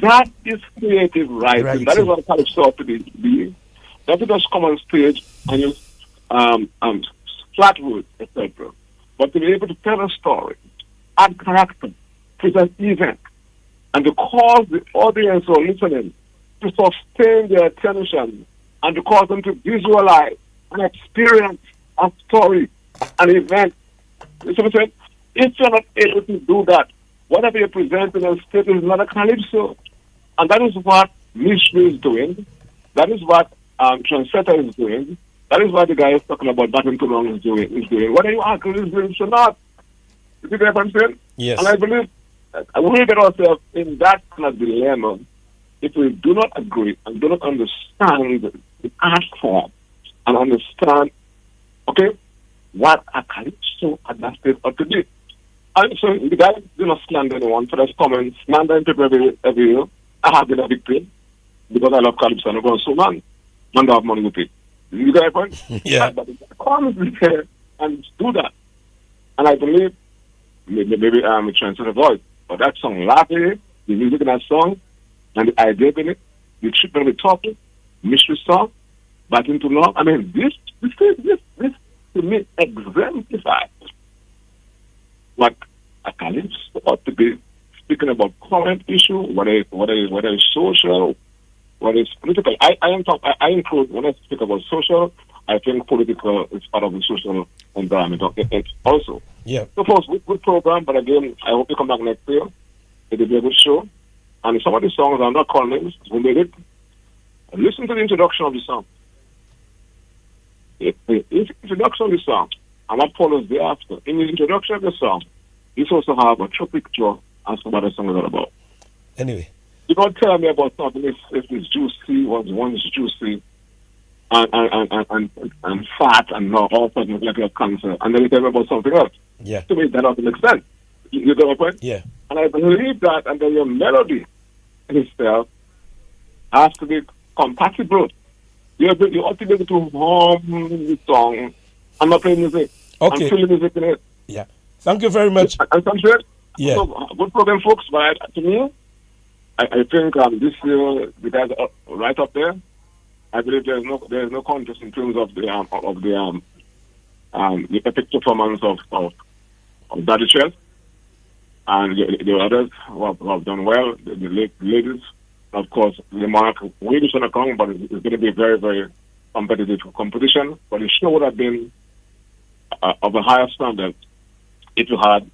[SPEAKER 18] That is creative writing. That is what Calypso ought to be. Not to just come on stage and use flat words, etc. But to be able to tell a story, add character, present event, and to cause the audience or listening to sustain their attention and to cause them to visualize and experience a story, an event. You see what I'm saying? If you're not able to do that, whatever you're presenting on stage is not a Calypso. And that is what Mystery is doing. That is what Trendsetter is doing. That is what the guy is talking about Batting Too Long is doing. Whether you are Calypso or not. You see what I'm saying?
[SPEAKER 2] Yes.
[SPEAKER 18] And I believe we get ourselves in that kind of dilemma if we do not agree and do not understand the art form and understand, okay, what a Calypso at that stage ought to be. And so the guy do not slander anyone for those comments, slander people every year. I have been a victim because I love Calypso and I'm going so man don't have money to pay. You get my point?
[SPEAKER 2] Yeah.
[SPEAKER 18] But come there and do that. And I believe maybe I'm trying to voice, but that song Latte, the music in that song, and the idea in it, the treatment of the topic, mystery song, Batting Too Long. I mean, this to me exemplifies what a Calypso ought to be speaking about current issue, whether it's social, whether it's political. I include, when I speak about social, I think political is part of the social environment also.
[SPEAKER 2] Yeah.
[SPEAKER 18] So folks, good program, but again, I hope you come back next year. It'll be a good show. And some of the songs are not called names, who made it. Listen to the introduction of the song. The introduction of the song, and what follows thereafter. In the introduction of the song, you also have a true picture as to what the song is all about.
[SPEAKER 2] Anyway.
[SPEAKER 18] You don't tell me about something if it's juicy, one's juicy, and fat, and not all sudden like a cancer, and then you tell me about something else.
[SPEAKER 2] Yeah.
[SPEAKER 18] To me, that doesn't make sense. You get my point?
[SPEAKER 2] Yeah.
[SPEAKER 18] And I believe that, and then your melody itself has to be compatible. You ought to be able to hum the song and not play music.
[SPEAKER 2] Okay.
[SPEAKER 18] And feel the music in it.
[SPEAKER 2] Yeah. Thank you very much.
[SPEAKER 18] And some shit.
[SPEAKER 2] Yeah.
[SPEAKER 18] So, good program, folks. But to me, I think this year the guys are right up there. I believe there is no contest in terms of the epic performance of Daddy Chess and the others who have done well. The ladies, of course, the mark way to gonna come, but it's going to be a very, very competitive competition. But the show would have been of a higher standard if you had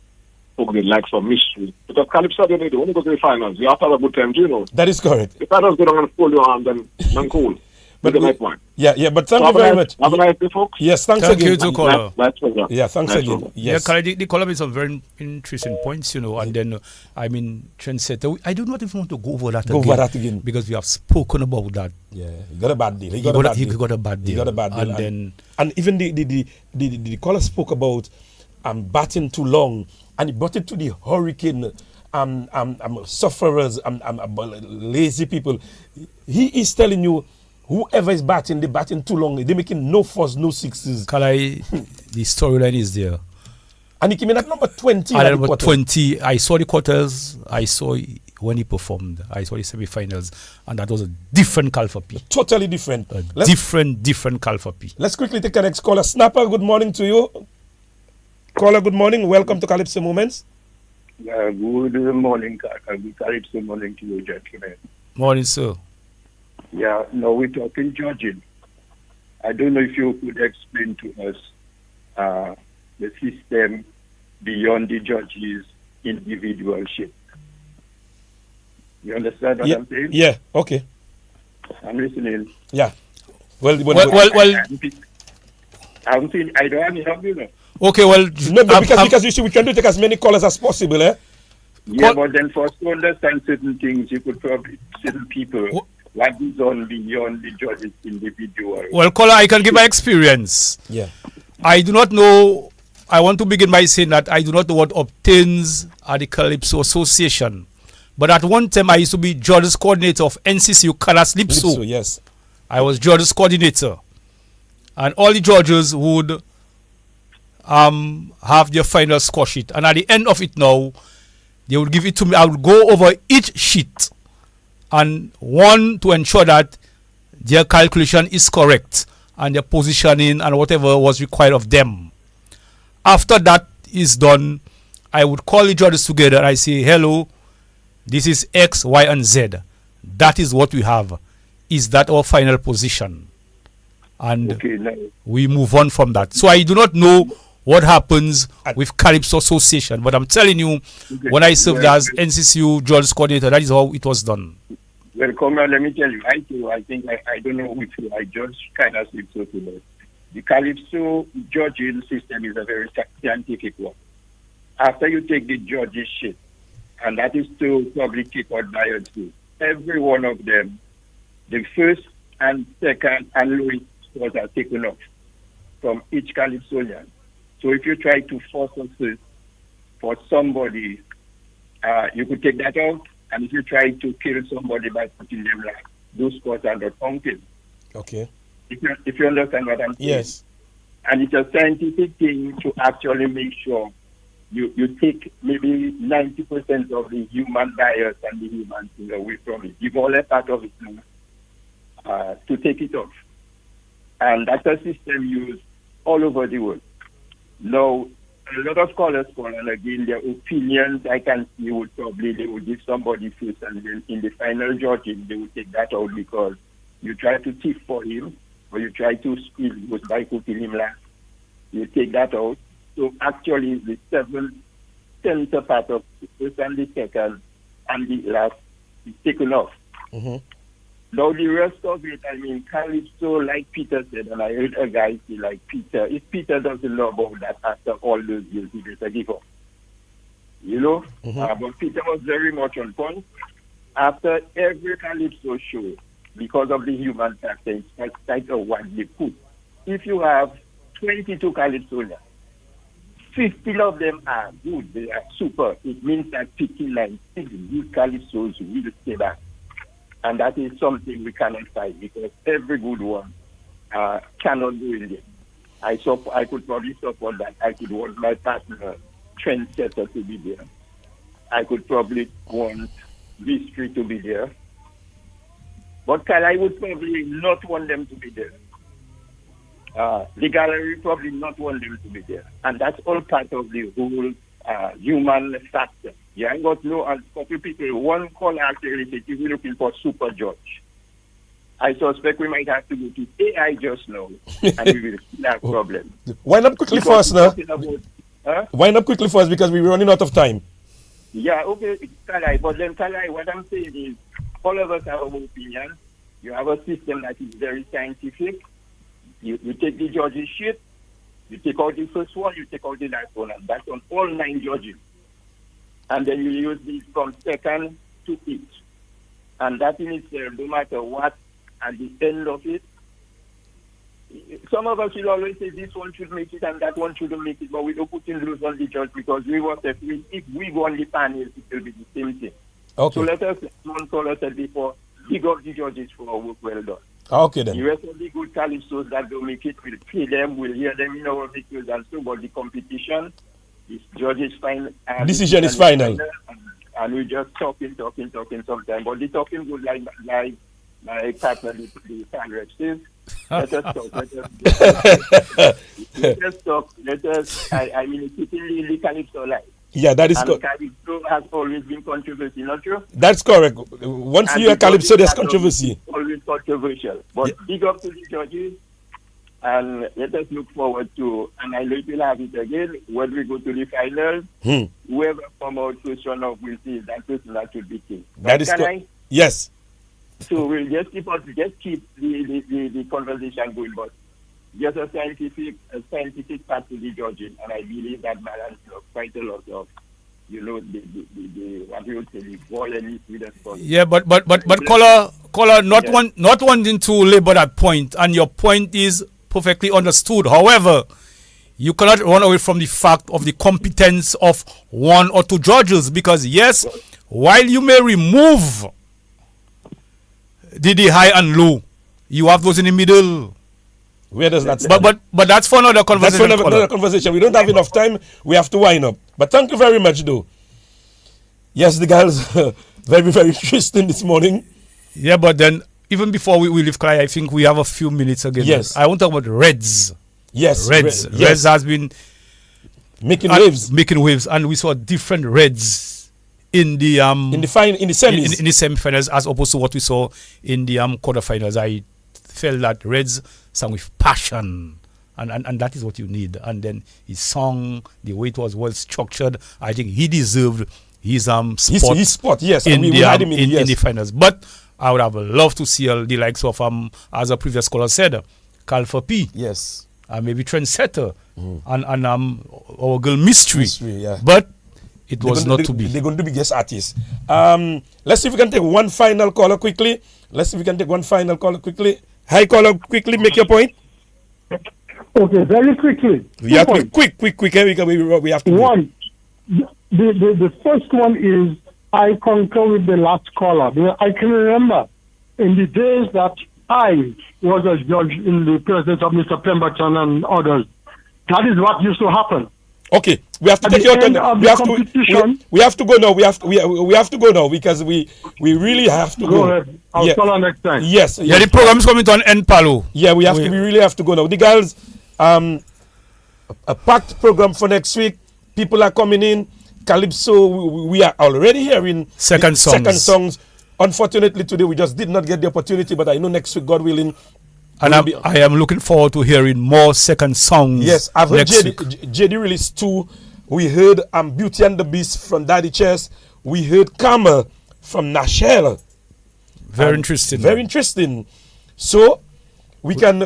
[SPEAKER 18] the likes of Mystery. Because Calypso, they only go to the finals. You have to have a good time, you know.
[SPEAKER 2] That is correct.
[SPEAKER 18] If I just go down and pull your arm, then cool.
[SPEAKER 2] But
[SPEAKER 18] You get my point.
[SPEAKER 2] yeah, but thank
[SPEAKER 18] So
[SPEAKER 2] you very much.
[SPEAKER 18] Have a nice day, folks.
[SPEAKER 2] Yes, thanks
[SPEAKER 3] Thank
[SPEAKER 2] again.
[SPEAKER 3] you to caller.
[SPEAKER 18] That's pleasure.
[SPEAKER 2] Yeah, thanks
[SPEAKER 18] Nice
[SPEAKER 2] again.
[SPEAKER 18] one.
[SPEAKER 2] Yes.
[SPEAKER 3] Yeah, the caller made some very interesting points, and then I mean, trendsetter. I do not even want to go over that again. Because we have spoken about that.
[SPEAKER 2] Yeah, he got a bad deal.
[SPEAKER 3] He got a bad deal.
[SPEAKER 2] He got a bad deal.
[SPEAKER 3] And then
[SPEAKER 2] even the caller spoke about batting too long, and he brought it to the hurricane. Sufferers, lazy people. He is telling you, whoever is batting, they batting too long. They're making no fours, no sixes.
[SPEAKER 3] Kalai, the storyline is there.
[SPEAKER 2] And he came in at number 20.
[SPEAKER 3] At number 20, I saw the quarters. I saw when he performed. I saw the semi-finals, and that was a different Calfapi.
[SPEAKER 2] Totally different.
[SPEAKER 3] Different Calfapi.
[SPEAKER 2] Let's quickly take the next caller. Snapper, good morning to you. Caller, good morning. Welcome to Calypso Moments.
[SPEAKER 19] Good morning, Calypso morning to you, gentlemen.
[SPEAKER 3] Morning, sir.
[SPEAKER 19] Yeah, no, we're talking judging. I don't know if you could explain to us the system beyond the judges' individualship. You understand what I'm saying?
[SPEAKER 2] Yeah, okay.
[SPEAKER 19] I'm listening.
[SPEAKER 2] Yeah.
[SPEAKER 19] I don't have any help, you know.
[SPEAKER 3] Okay, well,
[SPEAKER 2] no, because you see, we can take as many callers as possible, eh?
[SPEAKER 19] Yeah, but then for us to understand certain things, you could probably certain people what is on beyond the judge's individual.
[SPEAKER 3] Well, caller, I can give my experience.
[SPEAKER 2] Yeah.
[SPEAKER 3] I do not know. I want to begin by saying that I do not know what obtains at the Calypso Association. But at one time, I used to be judges coordinator of NCCU Calypso.
[SPEAKER 2] Yes.
[SPEAKER 3] I was judges coordinator. And all the judges would have their final score sheet. And at the end of it now, they would give it to me. I would go over each sheet and one to ensure that their calculation is correct and their positioning and whatever was required of them. After that is done, I would call the judges together and I say, hello, this is X, Y, and Z. That is what we have. Is that our final position? And we move on from that. So I do not know what happens with Calypso Association, but I'm telling you, when I served as NCCU Judges Coordinator, that is how it was done.
[SPEAKER 19] Well, Comrade, let me tell you, I think I don't know which way I judge kind of sleep so today. The Calypso judging system is a very scientific one. After you take the judges' sheet, and that is to probably keep out biases, every one of them, the first and second and lowest scores are taken off from each Calypsonian. So if you try to force us for somebody, you could take that out. And if you try to kill somebody by putting them last, those scores are not counted.
[SPEAKER 2] Okay.
[SPEAKER 19] If you understand what I'm saying.
[SPEAKER 2] Yes.
[SPEAKER 19] And it's a scientific thing to actually make sure you take maybe 90% of the human bias and the human thing away from it. Give all a part of it to take it off. And that's a system used all over the world. Now, a lot of scholars call, and again, their opinions, I can see they would give somebody first, and then in the final judging, they would take that out because you try to thief for him, or you try to squeeze him by putting him last. You take that out. So actually, the 7/10 part of the first and the second and the last is taken off.
[SPEAKER 2] Mm-hmm.
[SPEAKER 19] Now the rest of it, I mean, Calypso, like Peter said, and I heard a guy say like Peter, if Peter doesn't know about that after all those years, he just a give up. You know? But Peter was very much on point. After every Calypso show, because of the human factor, it's like a one they put. If you have 22 Calypsonians, 15 of them are good, they are super. It means that 59 good Calypsos will stay back. And that is something we cannot fight because every good one cannot do in it. I could probably support that. I could want my partner, trendsetter, to be there. I could probably want Mystery to be there. But I would probably not want them to be there. The gallery probably not want them to be there. And that's all part of the whole human factor. Yeah, I got no a couple people. One call actually said we're looking for super judge. I suspect we might have to go to AI just now, and we will see that problem.
[SPEAKER 2] Wind up quickly for us now. Wind up quickly for us because we're running out of time.
[SPEAKER 19] Yeah, okay, Kalai. But then Kalai, what I'm saying is, all of us have our opinion. You have a system that is very scientific. You take the judges' sheet, you take out the first one, you take out the last one, and that's on all 9 judges. And then you use these from second to each. And that in itself, no matter what, at the end of it, some of us will always say this one should make it and that one shouldn't make it, but we don't put in rules on the judge because if we go on the panel, it will be the same thing.
[SPEAKER 2] Okay.
[SPEAKER 19] So let us, one caller said before, big up the judges for work well done.
[SPEAKER 2] Okay then.
[SPEAKER 19] The rest of the good Calypsos that don't make it, we'll pay them, we'll hear them in our videos and so, but the competition, this judges final.
[SPEAKER 2] Decision is final.
[SPEAKER 19] And we just talking sometimes, but the talking goes like my partner, the fan rep says. Let us talk. I mean, keeping the Calypso alive.
[SPEAKER 2] Yeah, that is
[SPEAKER 19] correct. Calypso has always been controversial, not true?
[SPEAKER 2] That's correct. Once you hear Calypso, there's controversy.
[SPEAKER 19] Always controversial. But big up to the judges, and let us look forward to, and I know it will have it again, when we go to the finals, whoever come out first run up will see that person that should be king.
[SPEAKER 2] That is correct. Yes.
[SPEAKER 19] So we'll just keep the conversation going, but just a scientific part to the judging, and I believe that balance quite a lot of, the what you would say, the violence with us.
[SPEAKER 3] Yeah, but caller, not wanting to labor that point, and your point is perfectly understood. However, you cannot run away from the fact of the competence of 1 or 2 judges, because yes, while you may remove the high and low, you have those in the middle.
[SPEAKER 2] Where does that stand?
[SPEAKER 3] But that's for another conversation.
[SPEAKER 2] That's for another conversation. We don't have enough time. We have to wind up. But thank you very much, though. Yes, the girls very, very interesting this morning.
[SPEAKER 3] Yeah, but then even before we leave Cry, I think we have a few minutes again.
[SPEAKER 2] Yes.
[SPEAKER 3] I want to talk about Reds.
[SPEAKER 2] Yes.
[SPEAKER 3] Reds.
[SPEAKER 2] Yes.
[SPEAKER 3] Reds has been
[SPEAKER 2] making waves,
[SPEAKER 3] and we saw different Reds in the
[SPEAKER 2] semis,
[SPEAKER 3] in the semi-finals, as opposed to what we saw in the quarterfinals. I felt that Reds sang with passion, and that is what you need. And then his song, the way it was well structured, I think he deserved his spot.
[SPEAKER 2] Yes,
[SPEAKER 3] in the finals. But I would have loved to see the likes of as a previous caller said, Calfa P.
[SPEAKER 2] Yes,
[SPEAKER 3] maybe Trendsetter, and our girl Mystery.
[SPEAKER 2] Yeah.
[SPEAKER 3] But it was not to be.
[SPEAKER 2] They're going to be guest artists. Let's see if we can take one final caller quickly. Hi, caller, quickly make your point.
[SPEAKER 13] Okay, very quickly.
[SPEAKER 2] We have to be quick. We have to.
[SPEAKER 13] One, the first one is I concur with the last caller. I can remember in the days that I was a judge in the presence of Mr. Pemberton and others. That is what used to happen.
[SPEAKER 2] Okay, we have to take your turn. We have to go now. We have to go now because we really have to go.
[SPEAKER 13] Go ahead. I'll call on next time.
[SPEAKER 2] Yes.
[SPEAKER 3] Yeah, the program is coming to an end, Palo.
[SPEAKER 2] Yeah, we really have to go now. The girls, a packed program for next week. People are coming in. Calypso, we are already hearing
[SPEAKER 3] second songs.
[SPEAKER 2] Unfortunately, today we just did not get the opportunity, but I know next week, God willing.
[SPEAKER 3] And I am looking forward to hearing more second songs.
[SPEAKER 2] Yes, I've heard JD released 2. We heard Beauty and the Beast from Daddy Chess. We heard Karma from Nashelle.
[SPEAKER 3] Very interesting.
[SPEAKER 2] Very interesting. So we can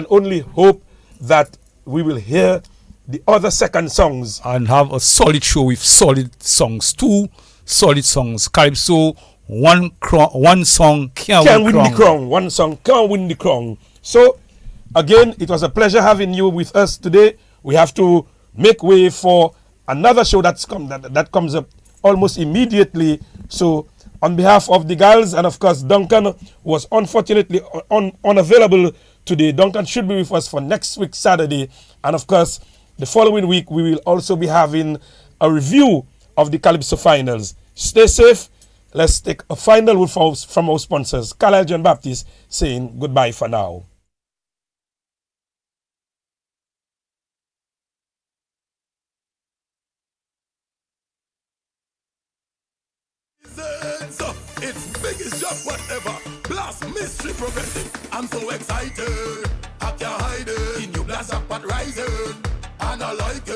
[SPEAKER 2] only hope that we will hear the other second songs
[SPEAKER 3] and have a solid show with solid songs. 2 solid songs. Calypso, one song can win the crown.
[SPEAKER 2] One song can win the crown. So again, it was a pleasure having you with us today. We have to make way for another show that comes up almost immediately. So on behalf of the girls and of course Duncan was unfortunately unavailable today. Duncan should be with us for next week Saturday, and of course the following week we will also be having a review of the Calypso finals. Stay safe. Let's take a final word from our sponsors. Carlisle John Baptist saying goodbye for now.
[SPEAKER 5] It's biggest job whatever. Blast mystery progressive. I'm so excited. I can't hide it. In you blast up but rising. And I like it.